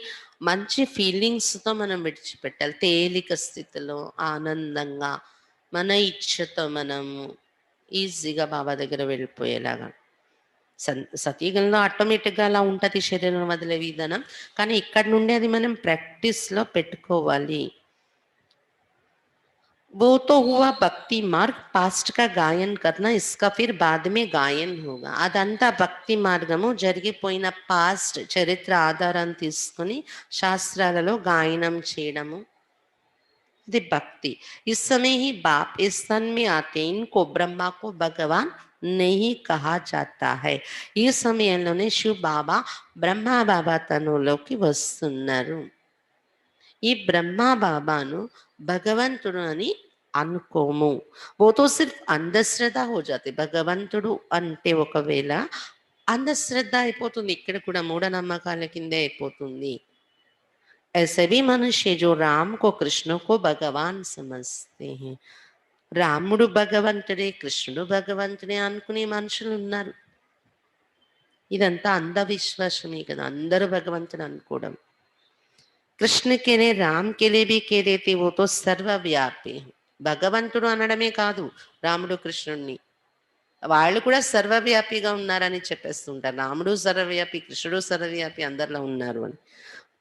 మంచి ఫీలింగ్స్తో మనం విడిచిపెట్టాలి. తేలిక స్థితిలో ఆనందంగా మన ఇచ్ఛతో మనము ఈజీగా బాబా దగ్గర వెళ్ళిపోయేలాగా. సతీగంలో ఆటోమేటిక్గా అలా ఉంటుంది శరీరం వదిలే విధానం. కానీ ఇక్కడ నుండి అది మనం ప్రాక్టీస్లో పెట్టుకోవాలి. वो तो हुआ भक्ति मार्ग, पास्ट का गायन करना, इसका फिर बाद में गायन होगा. అదంతా భక్తి మార్గము, జరిగిపోయిన పాస్ట్ చరిత్ర ఆధారం తీసుకుని శాస్త్రాలలో గాయనం చేయడము, ఇది భక్తి. इस समय ही बाप इस तन में आते, इनको ब्रह्मा को भगवान नहीं कहा जाता है. ఈ సమయంలోనే శివ్ బాబా బ్రహ్మా బాబా తనులోకి వస్తున్నారు. ఈ బ్రహ్మా బాబాను భగవంతుడు అని అనుకోము. ఓతో సిర్ఫ్ అంధశ్రద్ధ హో జాతి. భగవంతుడు అంటే ఒకవేళ అంధశ్రద్ధ అయిపోతుంది, ఇక్కడ కూడా మూఢనమ్మకాల కిందే అయిపోతుంది. ऐसे भी मनुष्य जो राम को कृष्ण को भगवान समझते हैं. రాముడు భగవంతుడే, కృష్ణుడు భగవంతుడే అనుకునే మనుషులు ఉన్నారు. ఇదంతా అంధవిశ్వాసమే కదా, అందరూ భగవంతుడు అనుకోవడం. కృష్ణ కేనే రామ్ కెలే బి కే దేతే, ఓ తో సర్వవ్యాపి. భగవంతుడు అనడమే కాదు రాముడు కృష్ణుడిని, వాళ్ళు కూడా సర్వవ్యాపిగా ఉన్నారని చెప్పేస్తుంటారు. రాముడు సర్వవ్యాపి, కృష్ణుడు సర్వవ్యాపి, అందరిలో ఉన్నారు అని.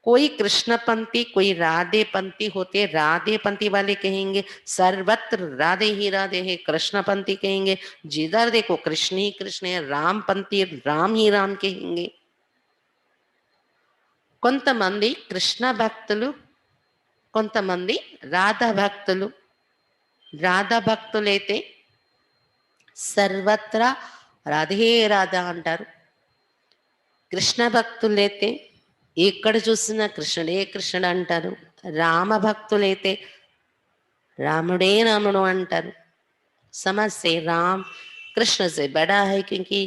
कोई कृष्ण पंथी कोई राधे पंथी होते, राधे पंथी वाले कहेंगे सर्वत्र राधे ही राधे है. कृष्ण पंथी कहेंगे जिधर देखो कृष्ण ही कृष्ण है. राम पंथी राम ही राम कहेंगे. కొంతమంది కృష్ణ భక్తులు కొంతమంది రాధా భక్తులు, రాధా భక్తులైతే సర్వత్రా రాధే రాధ అంటారు. కృష్ణ భక్తులైతే ఎక్కడ చూసినా కృష్ణుడే కృష్ణుడు అంటారు. రామ భక్తులైతే रामुड़े रामुड़ो अंटारू. समझ से राम कृष्ण से बड़ा है क्योंकि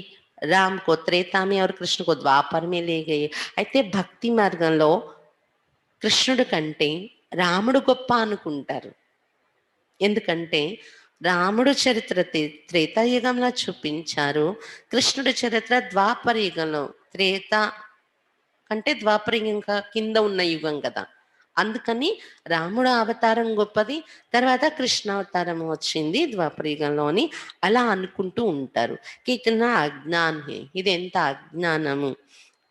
राम को त्रेता में और कृष्ण को द्वापर में ले गए. అయితే భక్తి మార్గంలో కృష్ణుడి కంటే రాముడు గొప్ప అనుకుంటారు. ఎందుకంటే రాముడు చరిత్ర త్రేతాయుగంలో చూపించారు, కృష్ణుడి చరిత్ర ద్వాపర యుగంలో. త్రేత అంటే ద్వాపర యుగం కింద ఉన్న యుగం కదా, అందుకని రాముడు అవతారం గొప్పది, తర్వాత కృష్ణ అవతారం వచ్చింది ద్వాపర యుగంలోని. అలా అనుకుంటూ ఉంటారు. కిतना अज्ञान है, ఇది ఎంత అజ్ఞానము.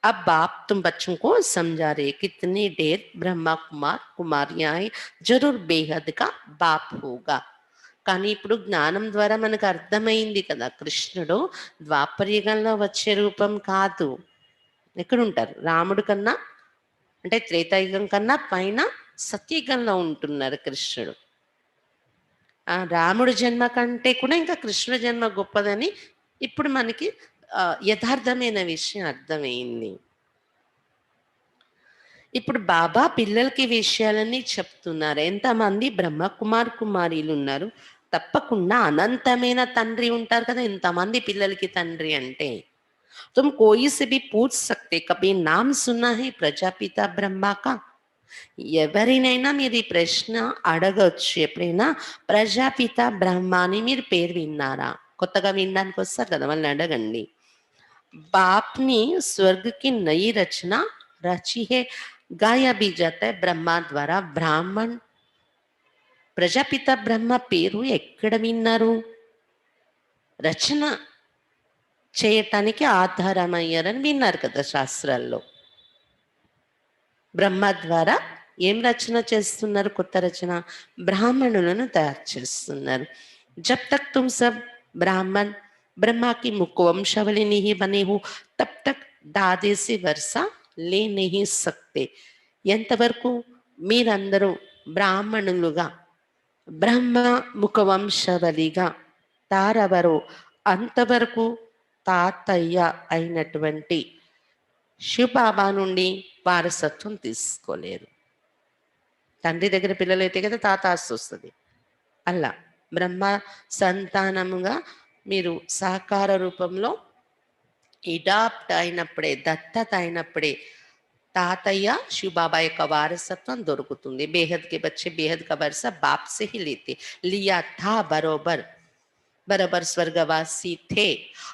अब बाप तुम बच्चों को समझा रहे कितने ढेर ब्रह्मा कुमार कुमारियां हैं, जरूर बेहद का बाप होगा. కానీ ఇప్పుడు జ్ఞానం ద్వారా మనకు అర్థమైంది కదా, కృష్ణుడు ద్వాపర యుగంలో వచ్చే రూపం కాదు. ఎక్కడుంటారు? రాముడు కన్నా అంటే త్రేతాయుగం కన్నా పైన సత్యయుగంలో ఉంటున్నారు కృష్ణుడు. ఆ రాముడు జన్మ కంటే కూడా ఇంకా కృష్ణుడు జన్మ గొప్పదని ఇప్పుడు మనకి యథార్థమైన విషయం అర్థమైంది. ఇప్పుడు బాబా పిల్లలకి విషయాలన్నీ చెప్తున్నారు. ఎంతమంది బ్రహ్మకుమార్ కుమారీలు ఉన్నారు, తప్పకుండా అనంతమైన తండ్రి ఉంటారు కదా. ఎంతమంది పిల్లలకి తండ్రి అంటే तुम कोई से भी पूछ सकते, कभी नाम सुना है प्रजापिता ब्रह्मा का? ఎవరినైనా మీరు ఈ ప్రశ్న అడగచ్చు. ఎప్పుడైనా ప్రజాపిత బ్రహ్మ అని మీరు పేరు విన్నారా? కొత్తగా వినడానికి వస్తారు కదా, వాళ్ళని అడగండి. బాప్ని स्वर्ग की नई रचना रची है, गाया भी जाता है ब्रह्मा द्वारा. ब्राह्मण ప్రజాపిత బ్రహ్మ పేరు ఎక్కడ విన్నారు? రచన చేయటానికి ఆధారమయ్యారని విన్నారు కదా శాస్త్రాల్లో. బ్రహ్మ ద్వారా ఏం రచన చేస్తున్నారు? కొత్త రచన, బ్రాహ్మణులను తయారు చేస్తున్నారు. జబ్ తక్ తుమ్ సబ్ బ్రాహ్మణ్ బ్రహ్మా కి ముఖ వంశావళి नहीं बने हो तब तक दादे से वर्षा ले नहीं सकते. ఎంతవరకు మీరందరూ బ్రాహ్మణులుగా బ్రహ్మ ముఖ వంశావళిగా తారవరో అంతవరకు తాతయ్య అయినటువంటి శివబాబా నుండి వారసత్వం తీసుకోలేరు. తండ్రి దగ్గర పిల్లలైతే కదా తాత ఆస్తి వస్తుంది. అలా బ్రహ్మ సంతానముగా మీరు సాకార రూపంలో ఇడాప్ట్ అయినప్పుడే, దత్తత అయినప్పుడే తాతయ్య శివబాబా యొక్క వారసత్వం దొరుకుతుంది. బేహద్ కే బచ్చే బేహద్ కా వారసా బాప్ సే హీ లేతే లియా థా బరోబర్. बराबर स्वर्गवासी थे,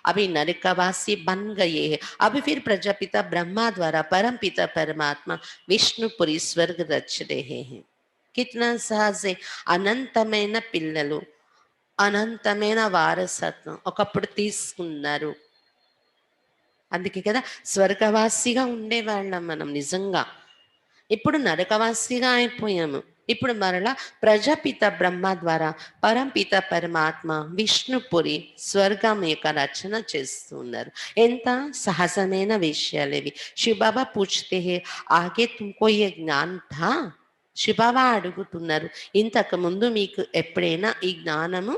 अभी नरकवासी बन गए हैं. अभी फिर प्रजापिता ब्रह्मा द्वारा परम पिता परमात्मा विष्णुपुरी स्वर्ग रच रहे हैं. कितना सहज है. అనంతమైన పిల్లలు, అనంతమైన వారసత్వం ఒకప్పుడు తీసుకున్నారు. అందుకే కదా స్వర్గవాసిగా ఉండేవాళ్ళం మనం నిజంగా. ఇప్పుడు నరకవాసిగా అయిపోయాము. ఇప్పుడు మరలా ప్రజాపిత బ్రహ్మ ద్వారా పరంపిత పరమాత్మ విష్ణుపురి స్వర్గం యొక్క రచన చేస్తున్నారు. ఎంత సహజమైన విషయాలు ఇవి. శివబాబా పూछते हैं ఆగే తుమ్కో ఏ జ్ఞాన్ థా? శివబాబా అడుగుతున్నారు, ఇంతకు ముందు మీకు ఎప్పుడైనా ఈ జ్ఞానము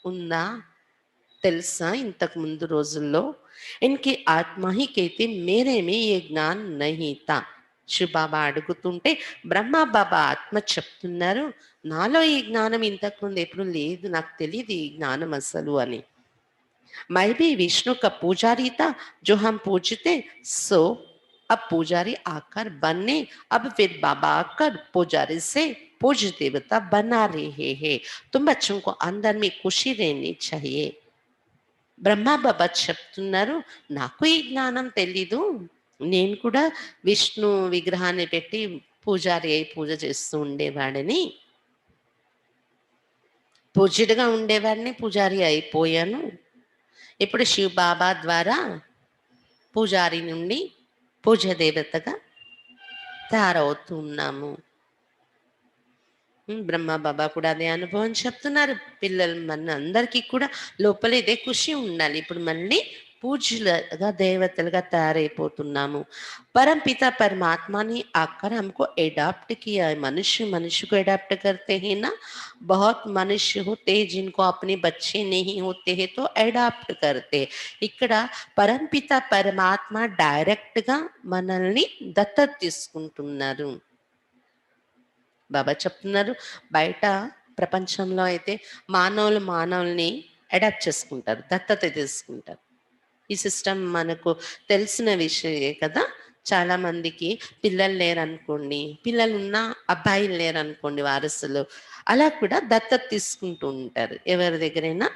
ఉందా, తెలుసా? ఇంతకు ముందు రోజుల్లో ఇన్కి ఆత్మ హీ कहते मेरे में ये ज्ञान नहीं था. శివబాబా అడుగుతుంటే బ్రహ్మ బాబా ఆత్మ చెప్తున్నారు, నాలో ఈ జ్ఞానం ఇంతకుముందు ఎప్పుడు లేదు, నాకు తెలియదు ఈ జ్ఞానం అసలు అని. मैं भी विष्णु का पुजारी था, जो हम पूजते सो अब पुजारी आकर बनने, अब फिर बाबा आकर पुजारी से पूज देवता बना रहे हैं. तुम बच्चों को अंदर में खुशी रहनी चाहिए. బ్రహ్మ బాబా చెప్తున్నారు, నాకు ఈ జ్ఞానం తెలీదు, నేను కూడా విష్ణు విగ్రహాన్ని పెట్టి పూజారి అయి పూజ చేస్తూ ఉండేవాడిని, పూజ్యుడిగా ఉండేవాడిని, పూజారి అయిపోయాను. ఇప్పుడు శివ బాబా ద్వారా పూజారి నుండి పూజ దేవతగా తయారవుతున్నాము. బ్రహ్మ బాబా కూడా అదే అనుభవం చెప్తున్నారు. పిల్లలు మన అందరికీ కూడా లోపల ఇదే ఖుషి ఉండాలి. ఇప్పుడు మళ్ళీ పూజ్యులుగా దేవతలుగా తయారైపోతున్నాము. परमपिता परमात्मा ने आकर हमको एडॉप्ट किया है। मनुष्य मनुष्य को एडॉप्ट करते हैं ना, बहुत मनुष्य होते हैं जिनको अपने बच्चे नहीं होते हैं तो एडॉप्ट करते हैं। ఇక్కడ పరంపిత పరమాత్మ డైరెక్ట్ గా మనల్ని దత్తత తీసుకుంటున్నారు. బాబా చెప్తున్నారు, బయట ప్రపంచంలో అయితే మానవులు మానవుల్ని అడాప్ట్ చేసుకుంటారు, దత్తత తీసుకుంటారు. ఈ సిస్టమ్ మనకు తెలిసిన విషయే కదా. చాలా మందికి పిల్లలు లేరనుకోండి, పిల్లలు ఉన్న అబ్బాయిలు లేరనుకోండి వారసులు, అలా కూడా దత్తత తీసుకుంటూ ఉంటారు. ఎవరి దగ్గరైనా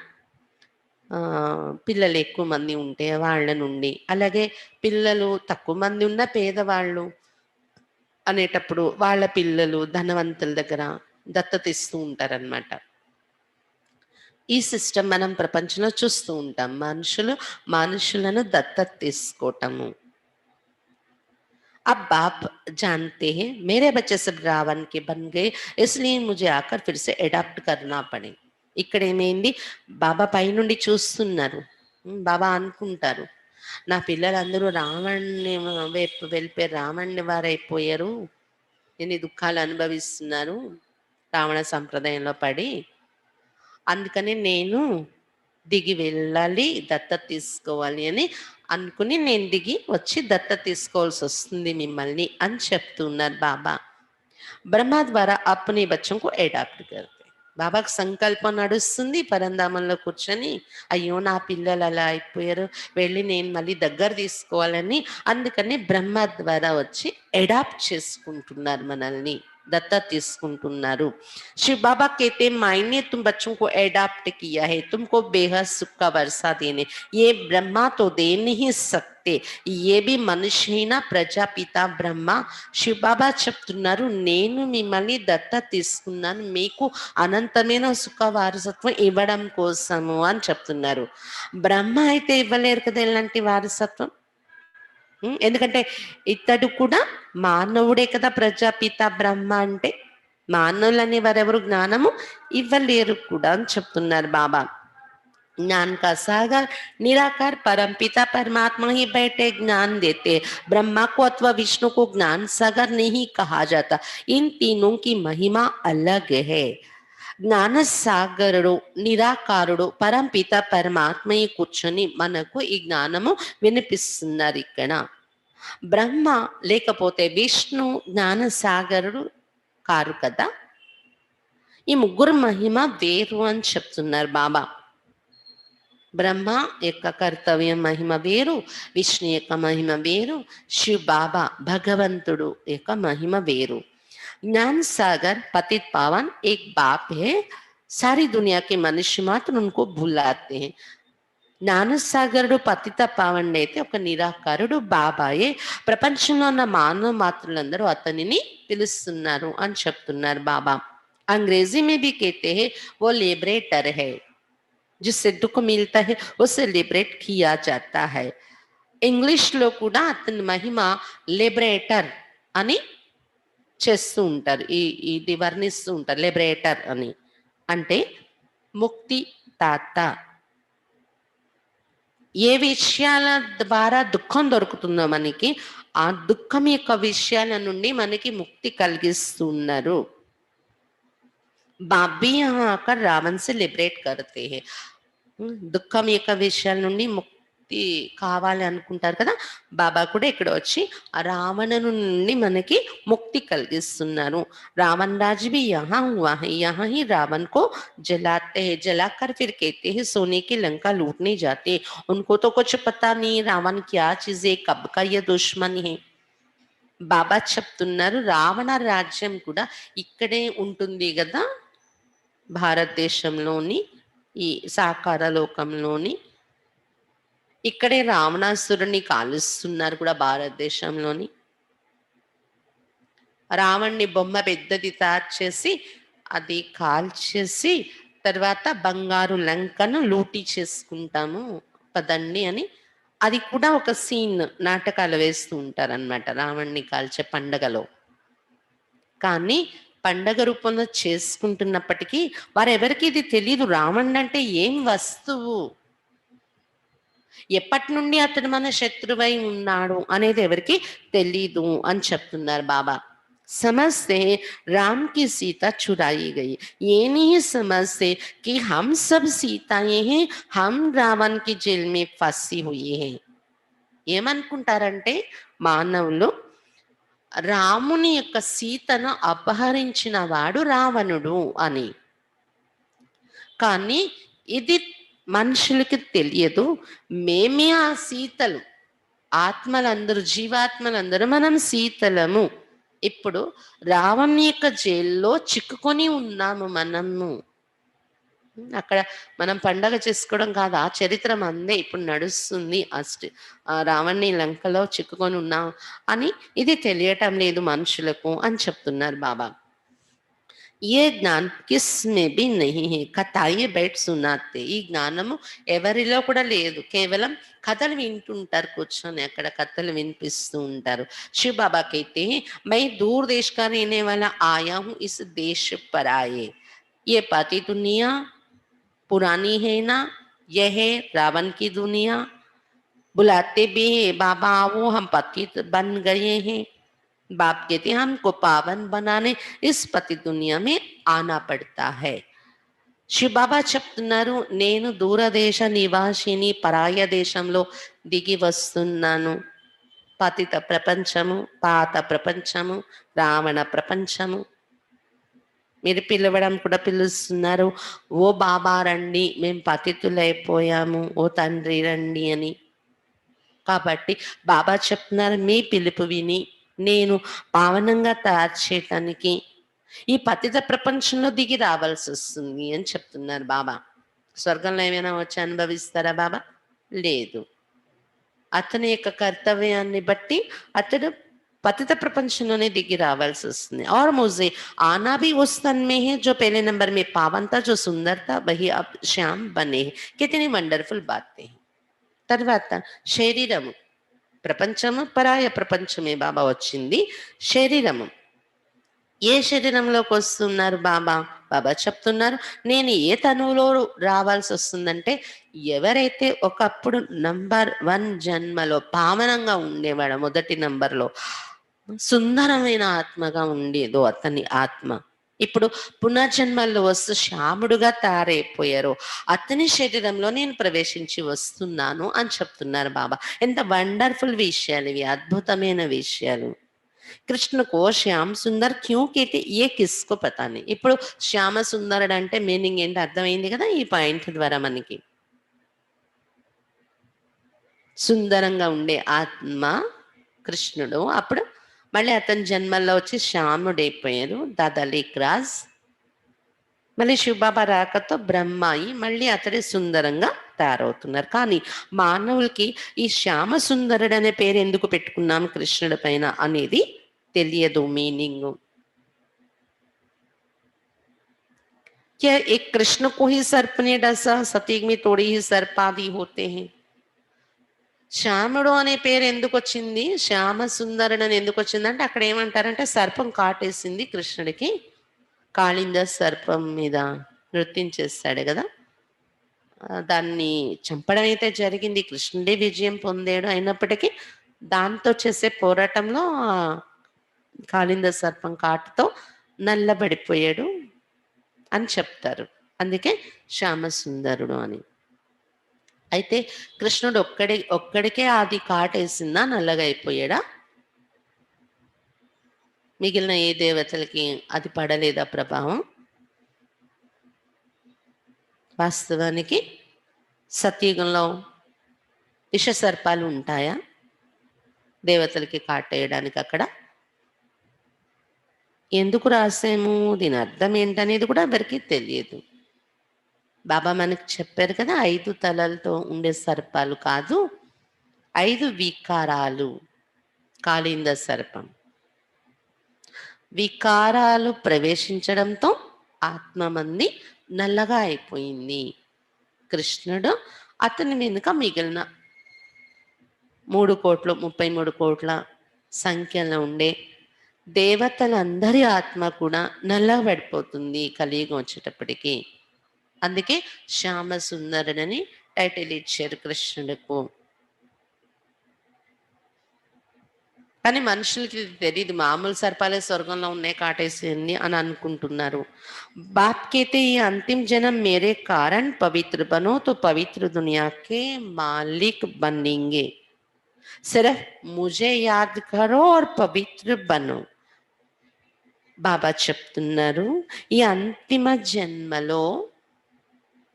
పిల్లలు ఎక్కువ మంది ఉంటే వాళ్ళ నుండి, అలాగే పిల్లలు తక్కువ మంది ఉన్న పేదవాళ్ళు అనేటప్పుడు వాళ్ళ పిల్లలు ధనవంతుల దగ్గర దత్తత ఇస్తూ ఉంటారనమాట. ఈ సిస్టమ్ మనం ప్రపంచంలో చూస్తూ ఉంటాం. మనుషులు మనుషులను దత్తత తీసుకోవటము. अब बाप जानते हैं मेरे बच्चे सब रावण के बन गए, इसलिए मुझे आकर फिर से अडॉप्ट करना पड़े. ఇక్కడ ఏమైంది, బాబా పైనుండి చూస్తున్నారు. బాబా అనుకుంటారు, నా పిల్లలందరూ రావణ్ణి వైపు వెళ్ళిపోయారు, రావణ్ణి వారైపోయారు, ఎన్ని దుఃఖాలు అనుభవిస్తున్నారు రావణ సంప్రదాయంలో పడి, అందుకని నేను దిగి వెళ్ళాలి, దత్తత తీసుకోవాలి అని అనుకుని నేను దిగి వచ్చి దత్తత తీసుకోవాల్సి వస్తుంది మిమ్మల్ని అని చెప్తున్నారు బాబా. బ్రహ్మ ద్వారా అప్నే బచ్చం కో అడాప్ట్ కర్తే. బాబాకు సంకల్పం నడుస్తుంది పరంధామంలో కూర్చొని, అయ్యో నా పిల్లలు అలా అయిపోయారు, వెళ్ళి నేను మళ్ళీ దగ్గర తీసుకోవాలని. అందుకని బ్రహ్మ ద్వారా వచ్చి అడాప్ట్ చేసుకుంటున్నారు, మనల్ని दत्ता తీసుకుంటున్నారు. शिव बाबा कहते मायने तुम बच्चों को एडाप्ट किया है, तुमको बेहद सुख का वर्षा देने, ये ब्रह्मा तो दे नहीं सकते, ये भी मनुष्य ही ना ప్రజాపిత బ్రహ్మ. శివ బాబా చెప్తున్నారు, నేను మిమ్మల్ని దత్త తీసుకున్నాను మీకు అనంతమైన సుఖ వారసత్వం ఇవ్వడం కోసము అని చెప్తున్నారు. బ్రహ్మ అయితే ఇవ్వలేరు కదా ఇలాంటి వారసత్వం. ఎందుకంటే ఇతడు కూడా మానవుడే కదా ప్రజాపిత బ్రహ్మ అంటే. మానవులు అనే వారెవరు జ్ఞానము ఇవ్వలేరు కూడా అని చెప్తున్నారు బాబా. ज्ञान का सागर निराकार परमपिता परमात्मा ही बैठे ज्ञान देते, ब्रह्मा को अथवा विष्णु को ज्ञान सागर नहीं कहा जाता, इन तीनों की महिमा अलग है. జ్ఞాన సాగరుడు నిరాకారుడు పరంపిత పరమాత్మయ్య కూర్చొని మనకు ఈ జ్ఞానము వినిపిస్తున్నారు. ఇక్కడ బ్రహ్మ లేకపోతే విష్ణు జ్ఞాన సాగరుడు కారు కదా. ఈ ముగ్గురు మహిమ వేరు అని చెప్తున్నారు బాబా. బ్రహ్మ యొక్క కర్తవ్యం మహిమ వేరు, విష్ణు యొక్క మహిమ వేరు, శివ్ బాబా భగవంతుడు యొక్క మహిమ వేరు. ज्ञान सागर पतित पावन एक बाप है, सारी दुनिया के मनुष्य मात्र उनको भुलाते हैं. జ్ఞాన సాగరుడు పతిత పావనుడు అయితే ఒక నిరాకారుడు బాబాయే, ప్రపంచంలో ఉన్న మానవ మాతృలందరూ అతనిని పిలుస్తున్నారు అని చెప్తున్నారు బాబా. अंग्रेजी में भी कहते हैं वो लिबरेटर है, जिससे दुख मिलता है उसे लिबरेट किया जाता है. ఇంగ్లీష్ లో కూడా అతని మహిమ లిబరేటర్ అని చేస్తూ ఉంటారు, ఇది వర్ణిస్తూ ఉంటారు. లిబరేటర్ అని అంటే ముక్తి తాత. ఏ విషయాల ద్వారా దుఃఖం దొరుకుతుందో మనకి, ఆ దుఃఖం యొక్క విషయాల నుండి మనకి ముక్తి కలిగిస్తున్నారు. బాబీ यहाँ आकर रावण से लिबरेट करते हैं. దుఃఖం యొక్క విషయాల నుండి ముక్తి కావాలి అనుకుంటారు కదా, బాబా కూడా ఇక్కడ వచ్చి ఆ రావణను నుండి మనకి ముక్తి కలిగిస్తున్నారు. रावण राज भी यहाँ हुआ है, यहाँ ही रावण को जलाते हैं, जलाकर फिर कहते हैं सोने की लंका लूटने जाते हैं. उनको तो कुछ पता नहीं रावण क्या चीज है, कब का ये दुश्मन है. బాబా చెప్తున్నారు, రావణ రాజ్యం కూడా ఇక్కడే ఉంటుంది కదా, భారతదేశంలోని ఈ సాకార లోకంలోని. ఇక్కడే రావణాసురుని కాలుస్తున్నారు కూడా భారతదేశంలోని. రావణ్ణి బొమ్మ పెద్దది తయారు చేసి అది కాల్చేసి తర్వాత బంగారు లంకను లూటీ చేసుకుంటాము పదండి అని, అది కూడా ఒక సీన్ నాటకాలు వేస్తూ ఉంటారనమాట రావణ్ణి కాల్చే పండగలో. కానీ పండగ రూపంలో చేసుకుంటున్నప్పటికీ వారెవరికి ఇది తెలియదు రావణ్ అంటే ఏం వస్తువు. ఎప్పటి నుండి అతడు మన శత్రువై ఉన్నాడు అనేది ఎవరికి తెలీదు అని చెప్తున్నారు బాబా. समझते हैं राम की सीता चुराई गई, ये नहीं समझते कि हम सब सीताएं हैं, हम रावण की जेल में फंसी हुई हैं. ఏమనుకుంటారంటే మానవులు రాముని యొక్క సీతను అపహరించిన వాడు రావణుడు అని. కానీ ఇది మనుషులకి తెలియదు. మేమే ఆ సీతలు, ఆత్మలందరూ, జీవాత్మలందరూ మనం సీతలము. ఇప్పుడు రావణ్ యొక్క జైల్లో చిక్కుకొని ఉన్నాము మనము. అక్కడ మనం పండగ చేసుకోవడం కాదు, ఆ చరిత్ర మందే ఇప్పుడు నడుస్తుంది. రావణ్ణి లంకలో చిక్కుకొని ఉన్నాం అని ఇది తెలియటం లేదు మనుషులకు అని చెప్తున్నారు బాబా. ఏ జ్ఞాన్ కిస్మే బి నహీ హై, కథాయే బయట సునాతే. ఈ జ్ఞానము ఎవరిలో కూడా లేదు, కేవలం కథలు వింటుంటారు కూర్చొని, అక్కడ కథలు వినిపిస్తూ ఉంటారు. శివ బాబా कहते हैं मैं दूर देश का रहने वाला आया हूँ इस देश पर आए, ये पाती दुनिया पुरानी है ना, यह है रावण की दुनिया, बुलाते भी है बाबा आओ हम पतित बन गए हैं. बाप कहते हैं हमको पावन बनाने इस पति दुनिया में आना पड़ता है. శివబాబా చెప్తున్నారు, నేను దూరదేశ నివాసిని, పరాయ దేశంలో దిగి వస్తున్నాను. పతిత ప్రపంచము, పాత ప్రపంచము, రావణ ప్రపంచము. మీరు పిలవడం కూడా పిలుస్తున్నారు, ఓ బాబా రండి, మేము పతితులైపోయాము, ఓ తండ్రి రండి అని. కాబట్టి బాబా చెప్తున్నారు, మీ పిలుపు విని నేను పావనంగా తయారు చేయటానికి ఈ పతిత ప్రపంచంలో దిగి రావాల్సి వస్తుంది అని చెప్తున్నారు బాబా. స్వర్గంలో ఏమైనా వచ్చి అనుభవిస్తారా బాబా? లేదు. అతని యొక్క కర్తవ్యాన్ని బట్టి అతడు पतित प्रपंचों दिगी रावाल्सी वस्तुंदी. और मुझे आना भी उस तन में है जो पहले नंबर में पावन था, जो सुंदर था, वही अब श्याम बने हैं. कितनी వండర్ఫుల్ बातें. తర్వాత శరీరము, ప్రపంచము, పరాయ ప్రపంచమే బాబా వచ్చింది. శరీరము, ఏ శరీరంలోకి వస్తున్నారు బాబా? బాబా చెప్తున్నారు, నేను ఏ తనువులో రావాల్సి వస్తుందంటే, ఎవరైతే ఒకప్పుడు నంబర్ 1 జన్మలో పావనంగా ఉండేవాడు, మొదటి నంబర్లో సుందరమైన ఆత్మగా ఉండేదో అతని ఆత్మ ఇప్పుడు పునర్జన్మల్లో వస్తూ శ్యాముడుగా తయారైపోయారు, అతని శరీరంలో నేను ప్రవేశించి వస్తున్నాను అని చెప్తున్నారు బాబా. ఎంత వండర్ఫుల్ విషయాలు ఇవి, అద్భుతమైన విషయాలు. కృష్ణ కో శ్యామ్ సుందర్ క్యూ कहते ये किसको पता नहीं. ఇప్పుడు శ్యామ సుందరుడు అంటే మీనింగ్ ఏంటి అర్థమైంది కదా ఈ పాయింట్ ద్వారా మనకి. సుందరంగా ఉండే ఆత్మ కృష్ణుడు, అప్పుడు మళ్ళీ అతని జన్మల్లో వచ్చి శ్యాముడైపోయారు, దాదా లేక్రాజ్. మళ్ళీ శివబాబా రాకతో బ్రహ్మాయి మళ్ళీ అతడే సుందరంగా తయారవుతున్నారు. కానీ మానవులకి ఈ శ్యామ సుందరుడు అనే పేరు ఎందుకు పెట్టుకున్నాం కృష్ణుడి పైన అనేది తెలియదు మీనింగ్. क्या एक कृष्ण को ही सर्प ने डसा, सतयुग में थोड़ी ही सर्प आदि होते हैं. శ్యాముడు అనే పేరు ఎందుకు వచ్చింది, శ్యామ సుందరుడు అని ఎందుకు వచ్చిందంటే అక్కడ ఏమంటారంటే సర్పం కాటేసింది కృష్ణుడికి, కాళింద సర్పం మీద నృత్యం చేస్తాడు కదా, దాన్ని చంపడం అయితే జరిగింది, కృష్ణుడే విజయం పొందాడు. అయినప్పటికీ దాంతో చేసే పోరాటంలో కాళింద సర్పం కాటుతో నల్లబడిపోయాడు అని చెప్తారు. అందుకే శ్యామ సుందరుడు అని. అయితే కృష్ణుడు ఒక్కడికే అది కాటేసిందా, నల్లగా అయిపోయాడా? మిగిలిన ఏ దేవతలకి అది పడలేదా ప్రభావం? వాస్తవానికి సత్యుగంలో విష సర్పాలు ఉంటాయా దేవతలకి కాటేయడానికి? అక్కడ ఎందుకు రాసాము, దీని అర్థం ఏంటనేది కూడా ఎవరికి తెలియదు. బాబా మనకి చెప్పారు కదా, 5 తలలతో ఉండే సర్పాలు కాదు, 5 వికారాలు. కాళింద సర్పం వికారాలు ప్రవేశించడంతో ఆత్మ మంది నల్లగా అయిపోయింది. కృష్ణుడు అతని వెనుక మిగిలిన 3,33 కోట్ల సంఖ్యలో ఉండే దేవతలందరి ఆత్మ కూడా నల్లబడిపోతుంది కలియుగం వచ్చేటప్పటికి. అందుకే శ్యామ సుందరుడని టైటిల్ ఇచ్చారు కృష్ణుడికు. కానీ మనుషులకి ఇది తెలీదు. మామూలు సర్పాలే స్వర్గంలో ఉన్నాయి కాటేసింది అని అనుకుంటున్నారు. బాప్ कहते ये अंतिम जन्म मेरे कारण पवित्र बनो तो पवित्र दुनिया के मालिक बनेंगे. सिर्फ मुझे याद करो और पवित्र बनो. బాబా చెప్తున్నారు ఈ అంతిమ జన్మలో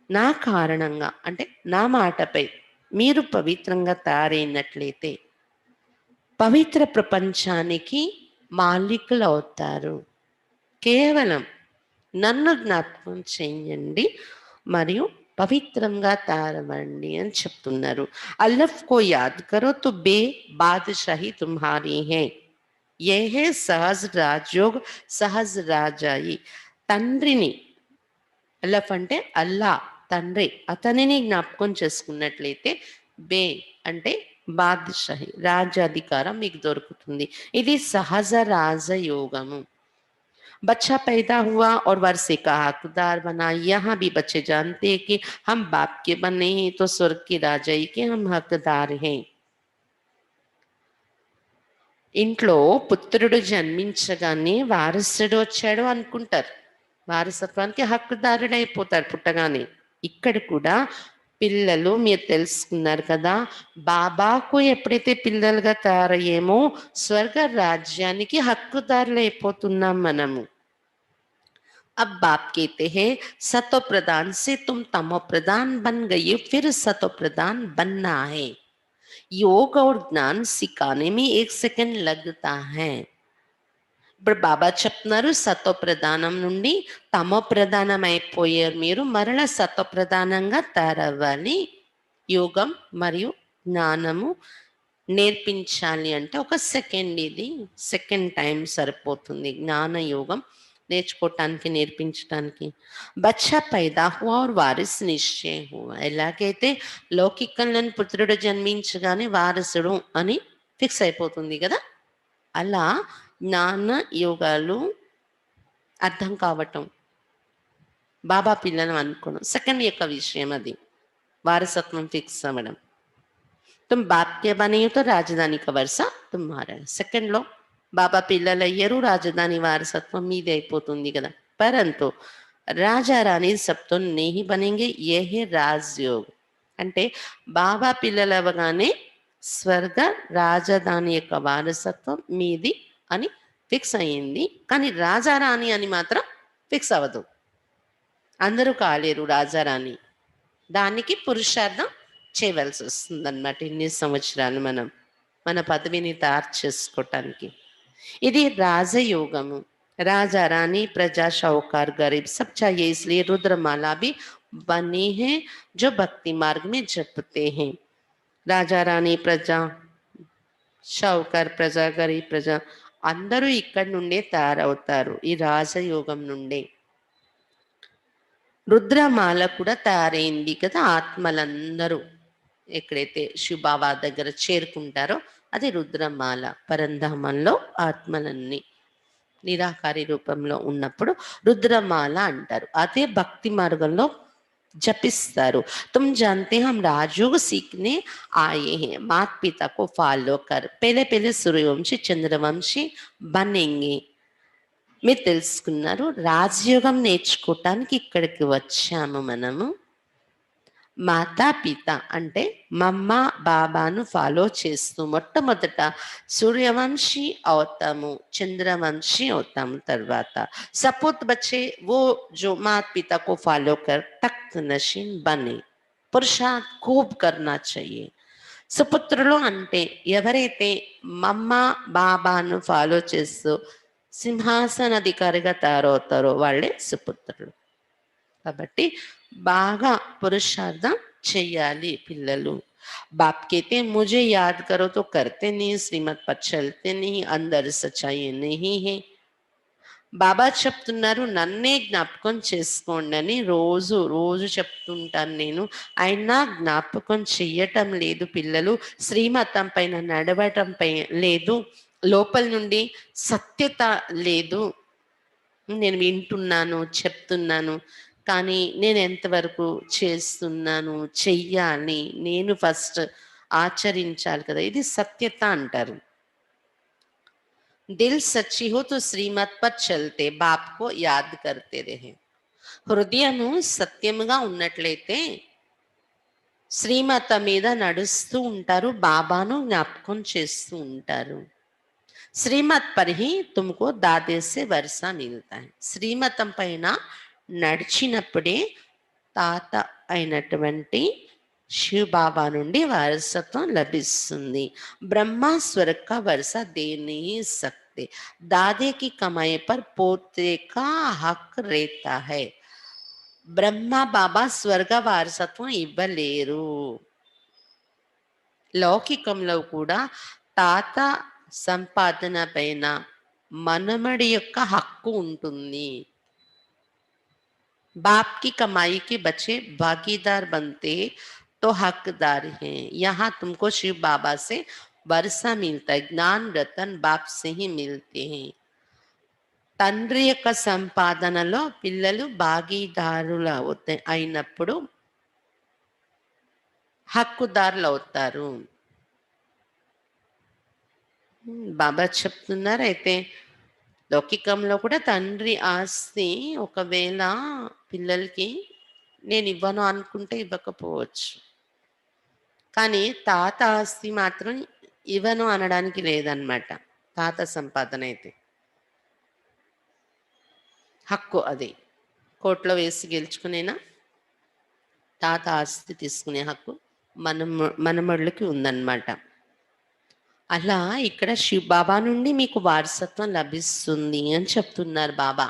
నా కారణంగా అంటే నా మాటపై మీరు పవిత్రంగా తయారైనట్లయితే పవిత్ర ప్రపంచానికి మాలికులు అవుతారు. కేవలం నన్ను జ్ఞాపకం చేయండి మరియు పవిత్రంగా తయారవ్వండి అని చెప్తున్నారు. అల్లఫ్ కో యాద్ కరో తో బే బాద్షాహీ తుమ్హారీ హై. ఏ హే సహజ్ రాజయోగ్ సహజ్ రాజాయి. తండ్రిని అల్లఫ్ అంటే అల్లా తండ్రి అతనిని జ్ఞాపకం చేసుకున్నట్లయితే బే అంటే బాద్షాహి రాజాధికారం మీకు దొరుకుతుంది. ఇది సహజ రాజయోగము. बच्चा पैदा हुआ और वर्षे का हकदार बना. यहाँ भी बच्चे जानते हैं कि हम बाप के बने हैं तो स्वर्ग की राजाई के हम हकदार हैं. ఇంట్లో పుత్రుడు జన్మించగానే వారసుడు వచ్చాడు అనుకుంటారు. వారసత్వానికి హక్కుదారుడైపోతారు పుట్టగానే. ఇక్కడ కూడా పిల్లలు మీరు తెలుసుకున్నారు కదా, బాబాకు ఎప్పుడైతే పిల్లలుగా తయారయ్యేమో స్వర్గ రాజ్యానికి హక్కుదారులు అయిపోతున్నాం మనము. अब बाप कहते हैं सतो प्रधान से तुम तमो प्रधान बन गए, फिर सतो प्रधान बनना है. योग और ज्ञान सिखाने में 1 सेकंड लगता है. ఇప్పుడు బాబా చెప్తున్నారు సతో ప్రధానం నుండి తమో ప్రధానం అయిపోయారు మీరు, మరల సతో ప్రధానంగా తయారవ్వాలి. యోగం మరియు జ్ఞానము నేర్పించాలి అంటే 1 సెకండ్, ఇది సెకండ్ టైం సరిపోతుంది జ్ఞాన యోగం నేర్చుకోవటానికి నేర్పించటానికి. బచ్చా పైదా హువా और వారిస్ నిశ్చయ హువా. ఎలాగైతే లౌకికంలోని పుత్రుడు జన్మించగానే వారసుడు అని ఫిక్స్ అయిపోతుంది కదా, అలా జ్ఞాన యోగాలు అర్థం కావటం, బాబా పిల్లలు అనుకోవడం సెకండ్ యొక్క విషయం. అది వారసత్వం ఫిక్స్ అవ్వడం. తుమ్ బాప్ కే బనే తో రాజధాని కా వరస తుమ్హారా. సెకండ్లో బాబా పిల్లలు అయ్యారు, రాజధాని వారసత్వం మీదే అయిపోతుంది కదా. పరంతు రాజా రాణి సబ్తో నేహి బనేంగే ఏ హే రాజయోగ్. అంటే బాబా పిల్లలు అవ్వగానే స్వర్గ రాజధాని యొక్క వారసత్వం మీది అని ఫిక్స్ అయ్యింది. కానీ రాజారాణి అని మాత్రం ఫిక్స్ అవ్వదు. అందరూ కాలేరు రాజారాణి. దానికి పురుషార్థం చేయవలసి వస్తుంది అన్నమాట. ఇన్ని సంవత్సరాలు మనం మన పదవిని తయారు చేసుకోవటానికి. ఇది రాజయోగము. राजा रानी प्रजा शाहूकार गरीब सब चाहिए, इसलिए रुद्रमाला भी बनी है जो भक्ति मार्ग में जपते हैं. రాజా రాణి ప్రజా షావుకార్ ప్రజా గరీబ్ ప్రజా అందరూ ఇక్కడి నుండే తయారవుతారు, ఈ రాజయోగం నుండే. రుద్రమాల కూడా తయారైంది కదా. ఆత్మలందరూ ఎక్కడైతే శివబాబా దగ్గర చేరుకుంటారో అది రుద్రమాల. పరంధామంలో ఆత్మలన్నీ నిరాకారి రూపంలో ఉన్నప్పుడు రుద్రమాల అంటారు. అదే భక్తి మార్గంలో जपिस्तारू. तुम जानते हैं हम राजयोग सीखने आए हैं, माता पिता को फॉलो कर पहले पहले सूर्यवंशी चंद्रवंशी बनेंगे. మీరు తెలుసుకున్నారు రాజయోగం నేర్చుకోవటానికి ఇక్కడికి వచ్చాము మనము. మాతా పిత అంటే మమ్మ బాబాను ఫాలో చేస్తూ మొట్టమొదట సూర్యవంశీ అవుతాము, చంద్రవంశీ అవుతాము. తర్వాత సపూత్ బచ్చే वो जो माता पिता को फॉलो कर तख्त नशीन बने. పురుషార్థ్ खूब करना चाहिए. సుపుత్రులు అంటే ఎవరైతే మమ్మ బాబాను ఫాలో చేస్తూ సింహాసనాధికారిగా తయారవుతారో వాళ్ళే సుపుత్రులు. కాబట్టి బాగా పురుషార్థం చెయ్యాలి పిల్లలు. बाप कहते हैं मुझे याद करो तो करते नहीं, श्रीमत पर चलते नहीं, अंदर सच्चाई नहीं है. బాబా చెప్తున్నారు నన్నే జ్ఞాపకం చేసుకోండి అని రోజు రోజు చెప్తుంటాను నేను, అయినా జ్ఞాపకం చెయ్యటం లేదు పిల్లలు. శ్రీమతం పైన నడవటం పై లేదు, లోపల నుండి సత్యత లేదు. నేను వింటున్నాను చెప్తున్నాను కానీ నేను ఎంతవరకు చేస్తున్నాను, చెయ్యాలి, నేను ఫస్ట్ ఆచరించాలి కదా, ఇది సత్యత అంటారు. దిల్ సచ్చి హో తో శ్రీమత్ పర్ చల్తే బాప్ కో యాద్ కర్తే రహే. హృదయము సత్యముగా ఉన్నట్లయితే శ్రీమత మీద నడుస్తూ ఉంటారు, బాబాను జ్ఞాపకం చేస్తూ ఉంటారు. శ్రీమత్ పర్ హీ తుమ్కో దాదే సే వర్షా మిల్తా హై. శ్రీమతం పైన నడిచినప్పుడే తాత అయినటువంటి శివ బాబా నుండి వారసత్వం లభిస్తుంది. బ్రహ్మ స్వర్గ का वर्षा दे नहीं सकते. दादे की कमाई पर पोते का हक रहता है. బ్రహ్మ బాబా స్వర్గ వారసత్వం ఇవ్వలేరు. లౌకికంలో కూడా తాత సంపాదన పైన మనమడి యొక్క హక్కు ఉంటుంది. बाप की कमाई के बच्चे भागीदार बनते तो हकदार हैं. यहाँ तुमको शिव बाबा से वर्षा मिलता है. ज्ञान रतन बाप से ही मिलते हैं. తండ్రి యొక్క సంపాదనలో పిల్లలు భాగీదారులు అయినప్పుడు హక్కుదారులు అవుతారు. బాబా చెప్తున్నారు. అయితే లౌకికంలో కూడా తండ్రి ఆస్తి ఒకవేళ పిల్లలకి నేను ఇవ్వను అనుకుంటే ఇవ్వకపోవచ్చు, కానీ తాత ఆస్తి మాత్రం ఇవ్వను అనడానికి లేదన్నమాట. తాత సంపాదన అయితే హక్కు, అది కోర్టులో వేసి గెలుచుకునేనా తాత ఆస్తి తీసుకునే హక్కు మనమళ్ళకి ఉందన్నమాట. అలా ఇక్కడ శివ బాబా నుండి మీకు వారసత్వం లభిస్తుంది అని చెప్తున్నారు బాబా.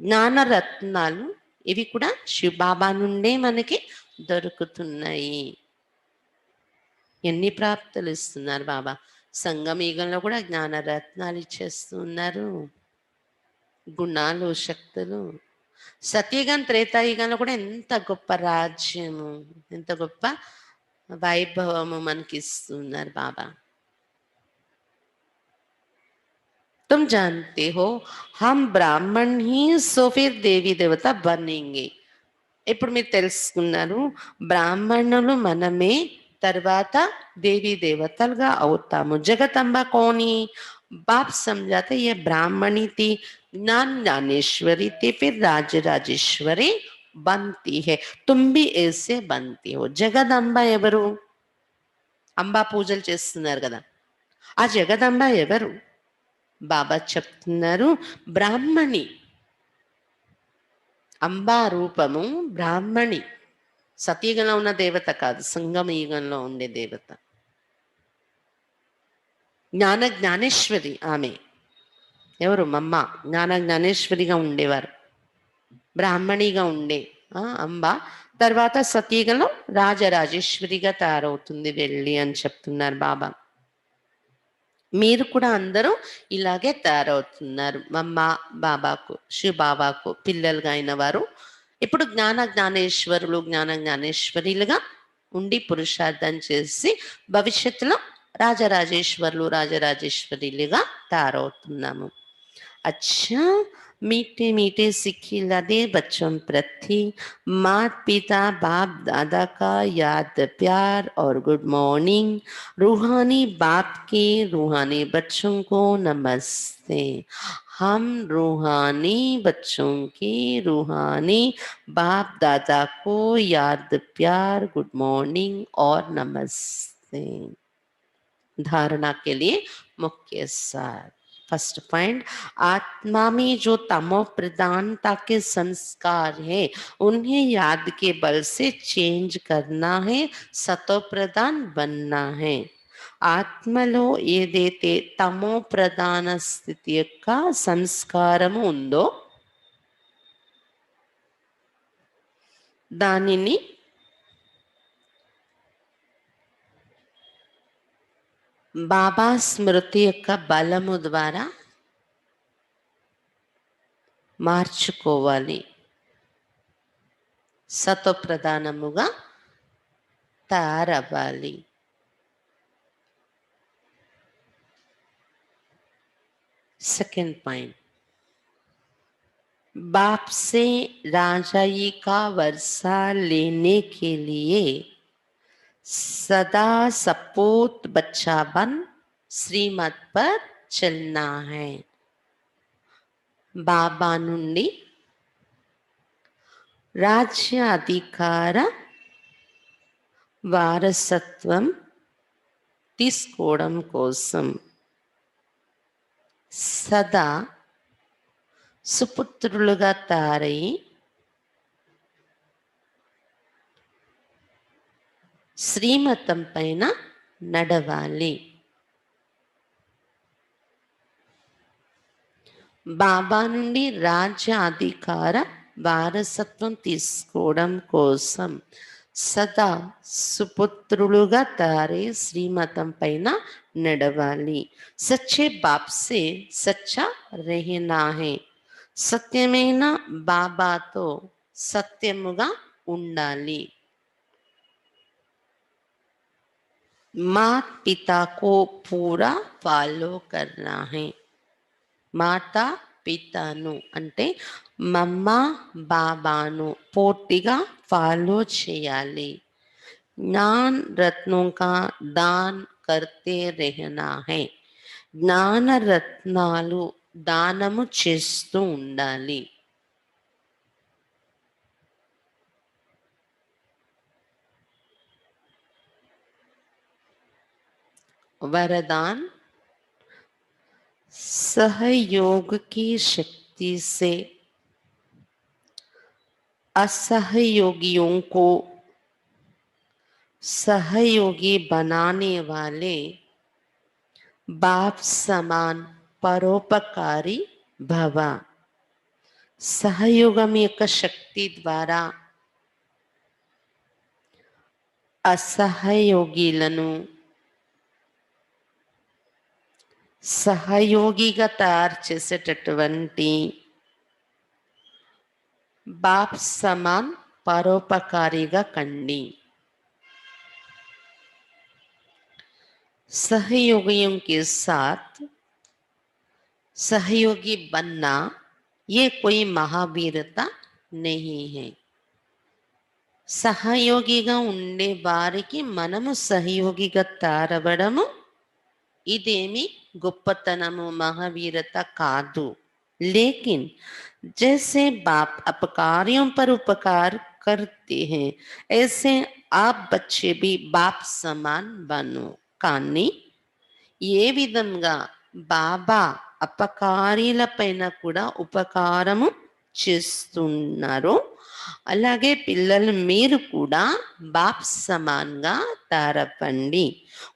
జ్ఞానరత్నాలు ఇవి కూడా శివ బాబా నుండే మనకి దొరుకుతున్నాయి. ఎన్ని ప్రాప్తులు ఇస్తున్నారు బాబా. సంగమయుగంలో కూడా జ్ఞానరత్నాలు ఇచ్చేస్తున్నారు, గుణాలు, శక్తులు. సత్యయుగం త్రేతాయుగంలో కూడా ఎంత గొప్ప రాజ్యము, ఎంత గొప్ప వైభవము మనకి ఇస్తున్నారు బాబా. तुम जानते हो हम ब्राह्मण ही सो फिर देवी देवता बनेंगे. ఇప్పుడు మీరు తెలుసుకున్నారు, బ్రాహ్మణులు మనమే, తర్వాత దేవీ దేవతలుగా అవుతాము. జగతంబ కోని बाप समझाते ये ब्राह्मणी थी, ज्ञान ज्ञानेश्वरी थी, फिर राज राजेश्वरी बनती है. तुम भी ऐसे बनती हो. జగదంబ ఎవరు? అంబా పూజలు చేస్తున్నారు కదా, ఆ జగదంబ ఎవరు? బాబా చెప్తున్నారు బ్రాహ్మణి. అంబా రూపము బ్రాహ్మణి. సతయుగంలో ఉన్న దేవత కాదు, సంగమ యుగంలో ఉండే దేవత. జ్ఞాన జ్ఞానేశ్వరి ఆమె ఎవరు? మమ్మ. జ్ఞాన జ్ఞానేశ్వరిగా ఉండేవారు, బ్రాహ్మణిగా ఉండే అంబ. తర్వాత సతయుగంలో రాజరాజేశ్వరిగా తయారవుతుంది వెళ్ళి అని చెప్తున్నారు బాబా. మీరు కూడా అందరూ ఇలాగే తయారవుతున్నారు. మమ్మ బాబాకు, శివ బాబాకు పిల్లలుగా అయిన వారు ఇప్పుడు జ్ఞాన జ్ఞానేశ్వరులు, జ్ఞాన జ్ఞానేశ్వరులుగా ఉండి పురుషార్థం చేసి భవిష్యత్తులో రాజరాజేశ్వరులు, రాజరాజేశ్వరులుగా తయారవుతున్నాము. अच्छा, मीठे मीठे सिक्खिला दे बच्चों प्रति माता पिता बाप दादा का याद प्यार और गुड मॉर्निंग. रूहानी बाप के रूहानी बच्चों को नमस्ते. हम रूहानी बच्चों की रूहानी बाप दादा को याद प्यार, गुड मॉर्निंग और नमस्ते. धारणा के लिए मुख्य सार. फर्स्ट पॉइंट, आत्मा में जो तमो प्रधानता के संस्कार है उन्हें याद के बल से चेंज करना है, सतो प्रधान बनना है. ఆత్మలో ఏదైతే తమో ప్రధాన స్థితి యొక్క సంస్కారము ఉందో దానిని బాబా స్మృతి యొక్క బలము ద్వారా మార్చుకోవాలి, సతోప్రధానముగా తయారవ్వాలి. సెకండ్ పాయింట్, बाप से राजाई का वर्षा लेने के लिए सदा सपूत बच्चा बन శ్రీమత్ पर चलना है. బాబా నుండి రాజ్య అధికార వారసత్వం తీసుకోవడం కోసం సదా సుపుత్రులుగా తయారై శ్రీమతం పైన నడవాలి. బాబా నుండి రాజ్య అధికార వారసత్వం తీసుకోవడం కోసం సదా సుపుత్రులుగా తయారై శ్రీమతం పైన నడవాలి. సచ్చే బాప్ సే సచ్చా రెహనా హై. సత్యమైన బాబాతో సత్యముగా ఉండాలి. माता पिता को पूरा फॉलो करना है. మాతా పితాను అంటే మమ్మ బాబాను పూర్తిగా ఫాలో చేయాలి. జ్ఞాన్ రత్నోं का दान करते रहना है. జ్ఞాన రత్నాలు దానము చేస్తూ ఉండాలి. वरदान सहयोग की शक्ति से असहयोगियों को सहयोगी बनाने वाले बाप समान పరోపకారి భవ. సహయోగం యొక్క శక్తి ద్వారా అసహయోగిలను సహయోగిగా తయారు చేసేటటువంటి बाप समान परोपकारीगा कंडी. सहयोगियों के साथ सहयोगी बनना ये कोई महावीरता नहीं है. సహయోగిగా ఉండే వారికి మనము సహయోగిగా తారవడము ఇదేమి గొప్పతనము మహావీరత కాదు. लेकिन जैसे बाप अपकारियों पर उपकार करते हैं ऐसे आप बच्चे भी बाप समान बनो. కానీ ఏ విధంగా బాబా అపకారీల పైన కూడా ఉపకారము చేస్తున్నారో అలాగే పిల్లలు మీరు కూడా బాప్ సమాన్గా తారపండి.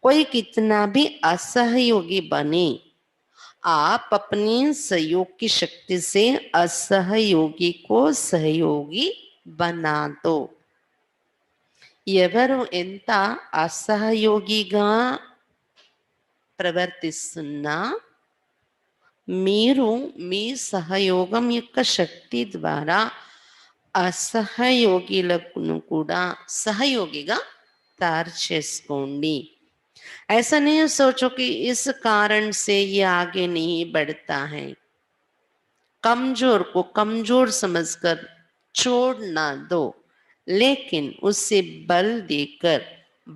कोई कितना भी असहयोगी बने आप अपने सहयोग की शक्ति से असहयोगी को सहयोगी बना दो. ఎవరు ఎంత అసహయోగిగా ప్రవర్తిస్తున్నా మీరు మీ సహయోగం యొక్క శక్తి ద్వారా असहयोगीలను కూడా సహయోగిగా తయారు చేసుకోండి. ऐसा नहीं सोचो कि इस कारण से ये आगे नहीं बढ़ता है. कमजोर को कमजोर समझकर छोड़ ना दो, लेकिन उससे बल देकर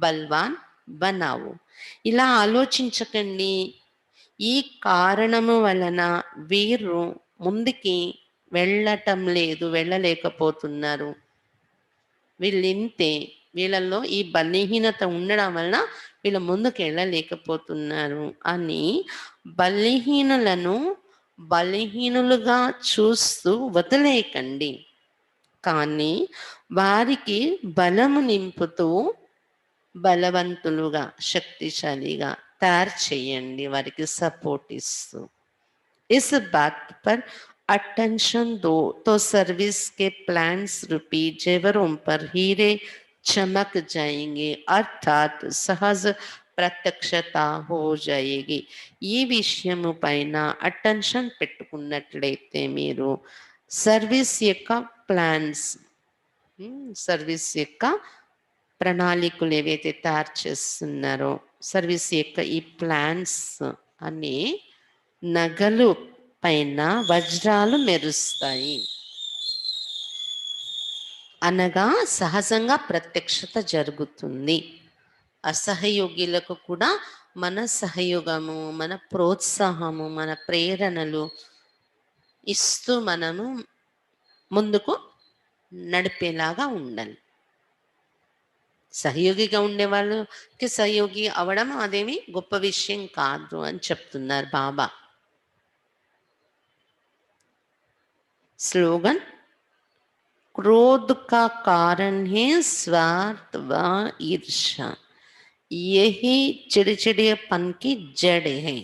बलवान बनाओ. ఇలా ఆలోచించకండి ఈ కారణము వలన వీరు ముందుకి వెళ్ళటం లేదు, వెళ్ళలేకపోతున్నారు, వీళ్ళింతే, వీళ్ళల్లో ఈ బలహీనత ఉండడం వలన వీళ్ళు ముందుకు వెళ్ళలేకపోతున్నారు అని బలహీనులను బలహీనులుగా చూస్తూ వదిలేయకండి. కానీ వారికి బలము నింపుతూ బలవంతులుగా శక్తిశాలిగా తయారు చేయండి, వారికి సపోర్ట్ ఇస్తూ. इस बात पर अटेंशन दो तो सर्विस के प्लान्स रूपी जेवरों पर हीरे चमक जाएंगे, अर्थात सहज ప్రత్యక్షత हो जाएगी. ఈ విషయము పైన అటెన్షన్ పెట్టుకున్నట్లయితే మీరు సర్వీస్ యొక్క ప్లాన్స్, సర్వీస్ యొక్క ప్రణాళికలు ఏవైతే తయారు చేస్తున్నారో సర్వీస్ యొక్క ఈ ప్లాన్స్ అన్ని నగలు పైన వజ్రాలు మెరుస్తాయి. అనగా సహజంగా ప్రత్యక్షత జరుగుతుంది. అసహయోగ్యులకు కూడా మన సహయోగము, మన ప్రోత్సాహము, మన ప్రేరణలు ఇస్తూ మనము ముందుకు నడిపేలాగా ఉండాలి. సహయోగిగా ఉండే వాళ్ళకి సహయోగి అవడం అదేమి గొప్ప విషయం కాదు అని చెప్తున్నారు బాబా. स्लोगन, क्रोध का कारण है स्वार्थ व ईर्ष्या, यही चिड़चिड़ेपन की जड़ है,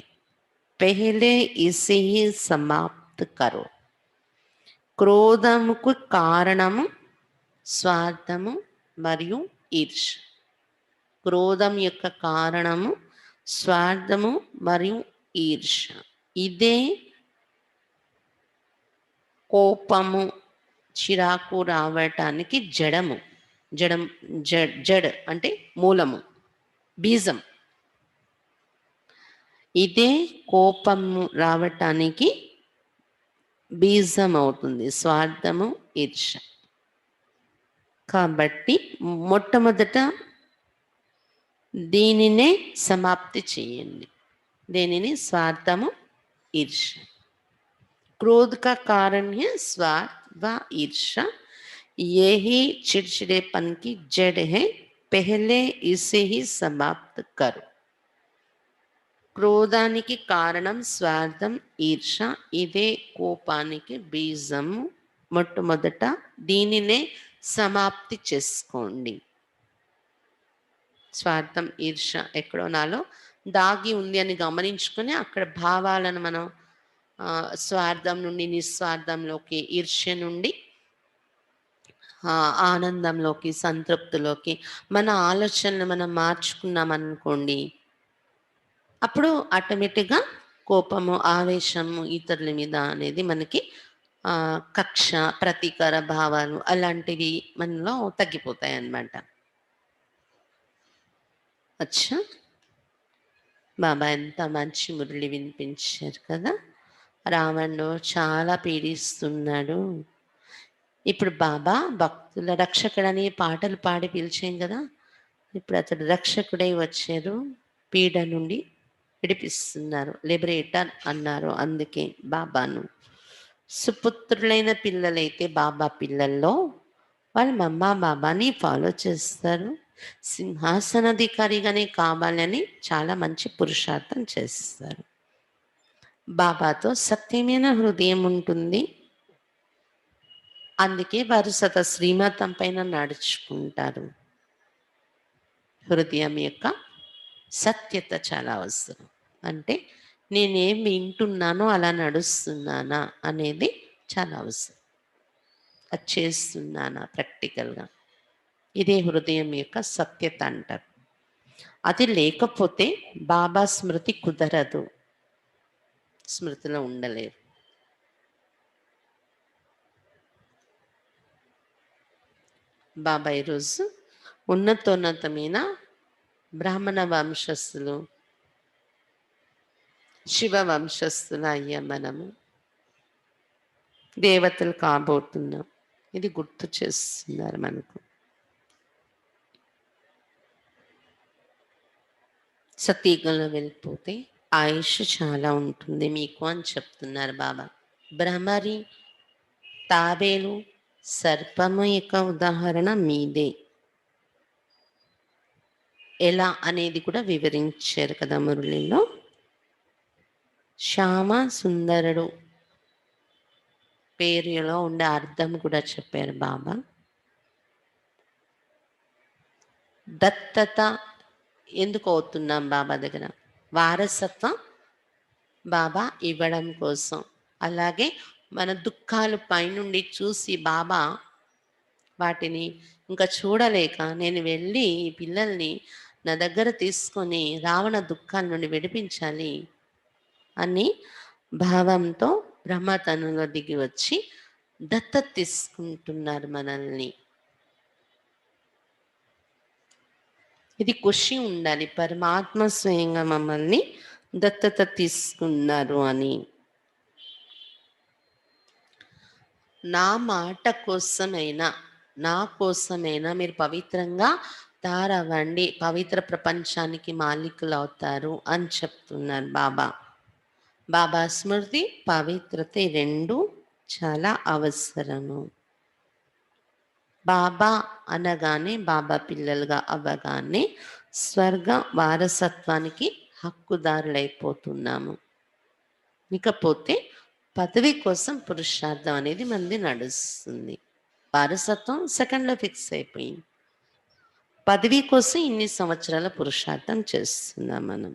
पहले इसे ही समाप्त करो. క్రోధముకు కారణము స్వార్థము మరియు ఈర్ష. క్రోధం యొక్క కారణము స్వార్థము మరియు ఈర్ష. ఇదే కోపము, చిరాకు రావటానికి జడము. జడ్ అంటే మూలము, బీజం. ఇదే కోపము రావటానికి బీజం అవుతుంది, స్వార్థము, ఈర్ష. కాబట్టి మొట్టమొదట దీనినే సమాప్తి చేయండి. దేనిని? స్వార్థము, ఈర్ష. क्रोध का कारण है स्वार्थ व ईर्ष्या, यही चिड़चिड़ेपन की जड़ है, पहले इसे ही समाप्त करो. క్రోధానికి కారణం స్వార్థం, ఈర్ష. ఇదే కోపానికి బీజము. మొట్టమొదట దీనినే సమాప్తి చేసుకోండి. స్వార్థం, ఈర్ష ఎక్కడో నాలో దాగి ఉంది అని గమనించుకొని అక్కడ భావాలను మనం స్వార్థం నుండి నిస్వార్థంలోకి, ఈర్ష్య నుండి ఆనందంలోకి, సంతృప్తిలోకి మన ఆలోచనలు మనం మార్చుకున్నామనుకోండి, అప్పుడు ఆటోమేటిక్గా కోపము, ఆవేశము ఇతరుల మీద అనేది మనకి కక్ష, ప్రతీకార భావాలు అలాంటివి మనలో తగ్గిపోతాయి అన్నమాట. అచ్చా, బాబా ఎంత మంచి మురళి వినిపించారు కదా. రావణుడు చాలా పీడిస్తున్నాడు. ఇప్పుడు బాబా భక్తుల రక్షకుడని పాటలు పాడి పిలిచాం కదా. ఇప్పుడు అతడు రక్షకుడై వచ్చారు, పీడ నుండి విడిపిస్తున్నారు, లిబరేటర్ అన్నారు. అందుకే బాబాను సుపుత్రులైన పిల్లలైతే బాబా పిల్లల్లో వాళ్ళు మమ్మా బాబాని ఫాలో చేస్తారు. సింహాసనాధికారిగానే కావాలని చాలా మంచి పురుషార్థం చేస్తారు. బాబాతో సత్యమైన హృదయం ఉంటుంది. అందుకే వారు సత శ్రీమతం పైన నడుచుకుంటారు. హృదయం యొక్క సత్యత చాలా అవసరం. అంటే నేనేం వింటున్నానో అలా నడుస్తున్నానా అనేది చాలా అవసరం. అది చేస్తున్నానా ప్రాక్టికల్గా, ఇదే హృదయం యొక్క సత్యత అంటారు. అది లేకపోతే బాబా స్మృతి కుదరదు, స్మృతిలో ఉండలేరు. బాబా ఈరోజు ఉన్నతోన్నతమైన బ్రాహ్మణ వంశస్థులు, శివ వంశస్థులు అయ్యా మనము దేవతలు కాబోతున్నాం. ఇది గుర్తు చేస్తున్నారు మనకు. సతీగంలో వెళ్ళిపోతే ఆయుష్ చాలా ఉంటుంది మీకు అని చెప్తున్నారు బాబా. భ్రమరి, తాబేలు, సర్పము యొక్క ఉదాహరణ మీదే. ఎలా అనేది కూడా వివరించారు కదా మురళిలో. శ్యామ సుందరుడు పేరులో ఉండే అర్థం కూడా చెప్పారు బాబా. దత్తత ఎందుకు అవుతున్నాం బాబా దగ్గర? వారసత్వం బాబా ఇవ్వడం కోసం. అలాగే మన దుఃఖాలు పైనుండి చూసి బాబా వాటిని ఇంకా చూడలేక నేను వెళ్ళి ఈ పిల్లల్ని నా దగ్గర తీసుకొని రావణ దుఃఖాల నుండి విడిపించాలి అని భావంతో బ్రహ్మతనులో దిగి వచ్చి దత్తత తీసుకుంటున్నారు మనల్ని. ఇది ఖుషి ఉండాలి, పరమాత్మ స్వయంగా మమ్మల్ని దత్తత తీసుకున్నారు అని. నా మాట కోసమైనా, నా కోసమైనా మీరు పవిత్రంగా తయారవ్వండి, పవిత్ర ప్రపంచానికి మాలికులు అవుతారు అని చెప్తున్నారు బాబా. బాబా స్మృతి, పవిత్రత ఈ రెండు చాలా అవసరము. బాబా అనగానే, బాబా పిల్లలుగా అవ్వగానే స్వర్గ వారసత్వానికి హక్కుదారులైపోతున్నాము. ఇకపోతే పదవి కోసం పురుషార్థం అనేది మంది నడుస్తుంది. వారసత్వం సెకండ్లో ఫిక్స్ అయిపోయింది. పదవి కోసం ఇన్ని సంవత్సరాల పురుషార్థం చేస్తున్నాం మనం.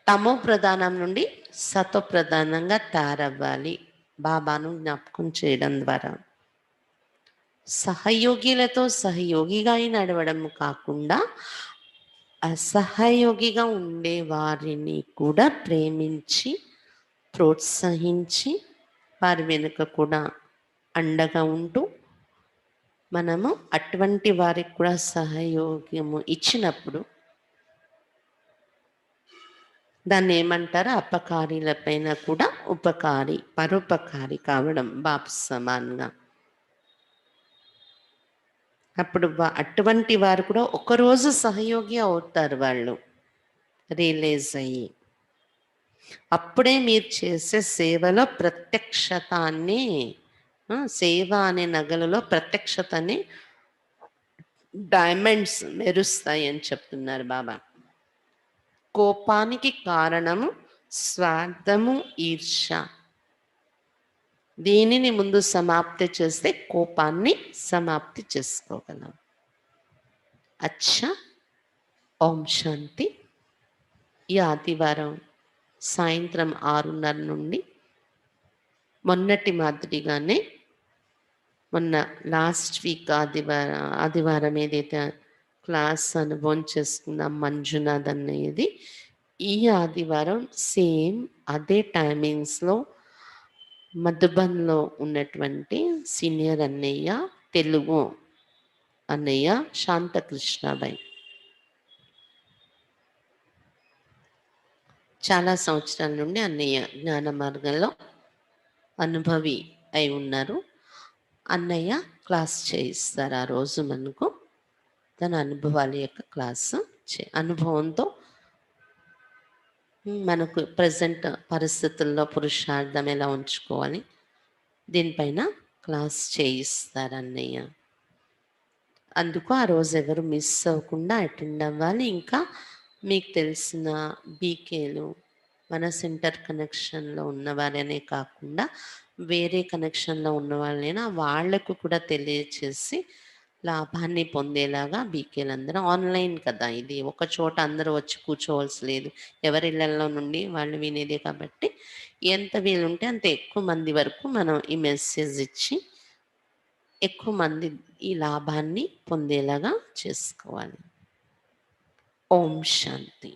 తమో ప్రధానం నుండి సతో ప్రధానంగా తయారవ్వాలి బాబాను జ్ఞాపకం చేయడం ద్వారా. సహయోగిలతో సహయోగిగా నడవడం కాకుండా అసహయోగిగా ఉండే వారిని కూడా ప్రేమించి ప్రోత్సహించి వారి వెనుక కూడా అండగా ఉంటూ మనము అటువంటి వారికి కూడా సహయోగము ఇచ్చినప్పుడు దాన్ని ఏమంటారు, అపకారీల పైన కూడా ఉపకారి, పరోపకారి కావడం బాప్ సమానంగా. అప్పుడు అటువంటి వారు కూడా ఒకరోజు సహయోగి అవుతారు వాళ్ళు రియలైజ్ అయ్యి. అప్పుడే మీరు చేసే సేవలో ప్రత్యక్షతాన్ని, సేవ అనే నగలలో ప్రత్యక్షతని డైమండ్స్ మెరుస్తాయి అని చెప్తున్నారు బాబా. కోపానికి కారణము స్వార్థము, ఈర్ష. దీనిని ముందు సమాప్తి చేస్తే కోపాన్ని సమాప్తి చేసుకోగలం. అచ్చా, ఓం శాంతి. ఈ ఆదివారం సాయంత్రం 6:30 నుండి మొన్నటి మాదిరిగానే, మొన్న లాస్ట్ వీక్ ఆదివారం ఏదైతే క్లాస్ అనుభవం చేసుకున్నాం మంజునాథ్ అనేది, ఈ ఆదివారం సేమ్ అదే టైమింగ్స్లో మధుబన్లో ఉన్నటువంటి సీనియర్ అన్నయ్య, తెలుగు అన్నయ్య శాంతకృష్ణాబాయ్ చాలా సంవత్సరాల నుండి అన్నయ్య జ్ఞాన మార్గంలో అనుభవి అయి ఉన్నారు. అన్నయ్య క్లాస్ చేయిస్తారు ఆ రోజు మనకు. తన అనుభవాల యొక్క క్లాసు అనుభవంతో మనకు ప్రజెంట్ పరిస్థితుల్లో పురుషార్థం ఎలా ఉంచుకోవాలి దీనిపైన క్లాస్ చేయిస్తారు అన్నయ్య. అందుకు ఆ రోజు ఎవరు మిస్ అవ్వకుండా అటెండ్ అవ్వాలి. ఇంకా మీకు తెలిసిన బీకేలు, మన సెంటర్ కనెక్షన్లో ఉన్నవారనే కాకుండా వేరే కనెక్షన్లో ఉన్న వాళ్ళైనా వాళ్లకు కూడా తెలియచేసి లాభాన్ని పొందేలాగా బీకేలందరూ, ఆన్లైన్ కదా ఇది, ఒక చోట అందరూ వచ్చి కూర్చోవలసి లేదు, ఎవరి ఇళ్లలో నుండి వాళ్ళు వినేదే కాబట్టి ఎంత వీలుంటే అంత ఎక్కువ మంది వరకు మనం ఈ మెసేజ్ ఇచ్చి ఎక్కువ మంది ఈ లాభాన్ని పొందేలాగా చేసుకోవాలి. ఓం శాంతి.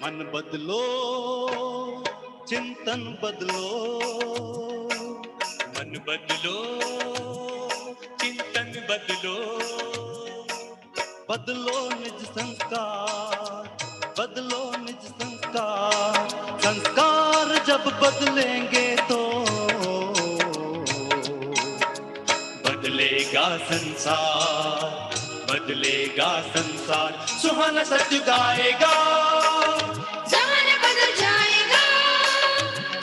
मन बदलो, चिंतन बदलो, मन बदलो, चिंतन बदलो, बदलो निज संस्कार, बदलो निज संस्कार, संस्कार जब बदलेंगे तो बदलेगा संसार, बदलेगा संसार, सुहाना सत्युग आएगा,
जमाना बदल जाएगा,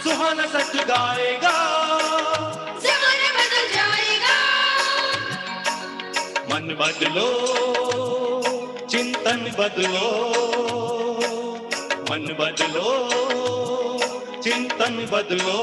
सुहाना सत्युग आएगा,
जमाना बदल जाएगा।
मन बदलो, चिंतन बदलो, मन बदलो चिंतन बदलो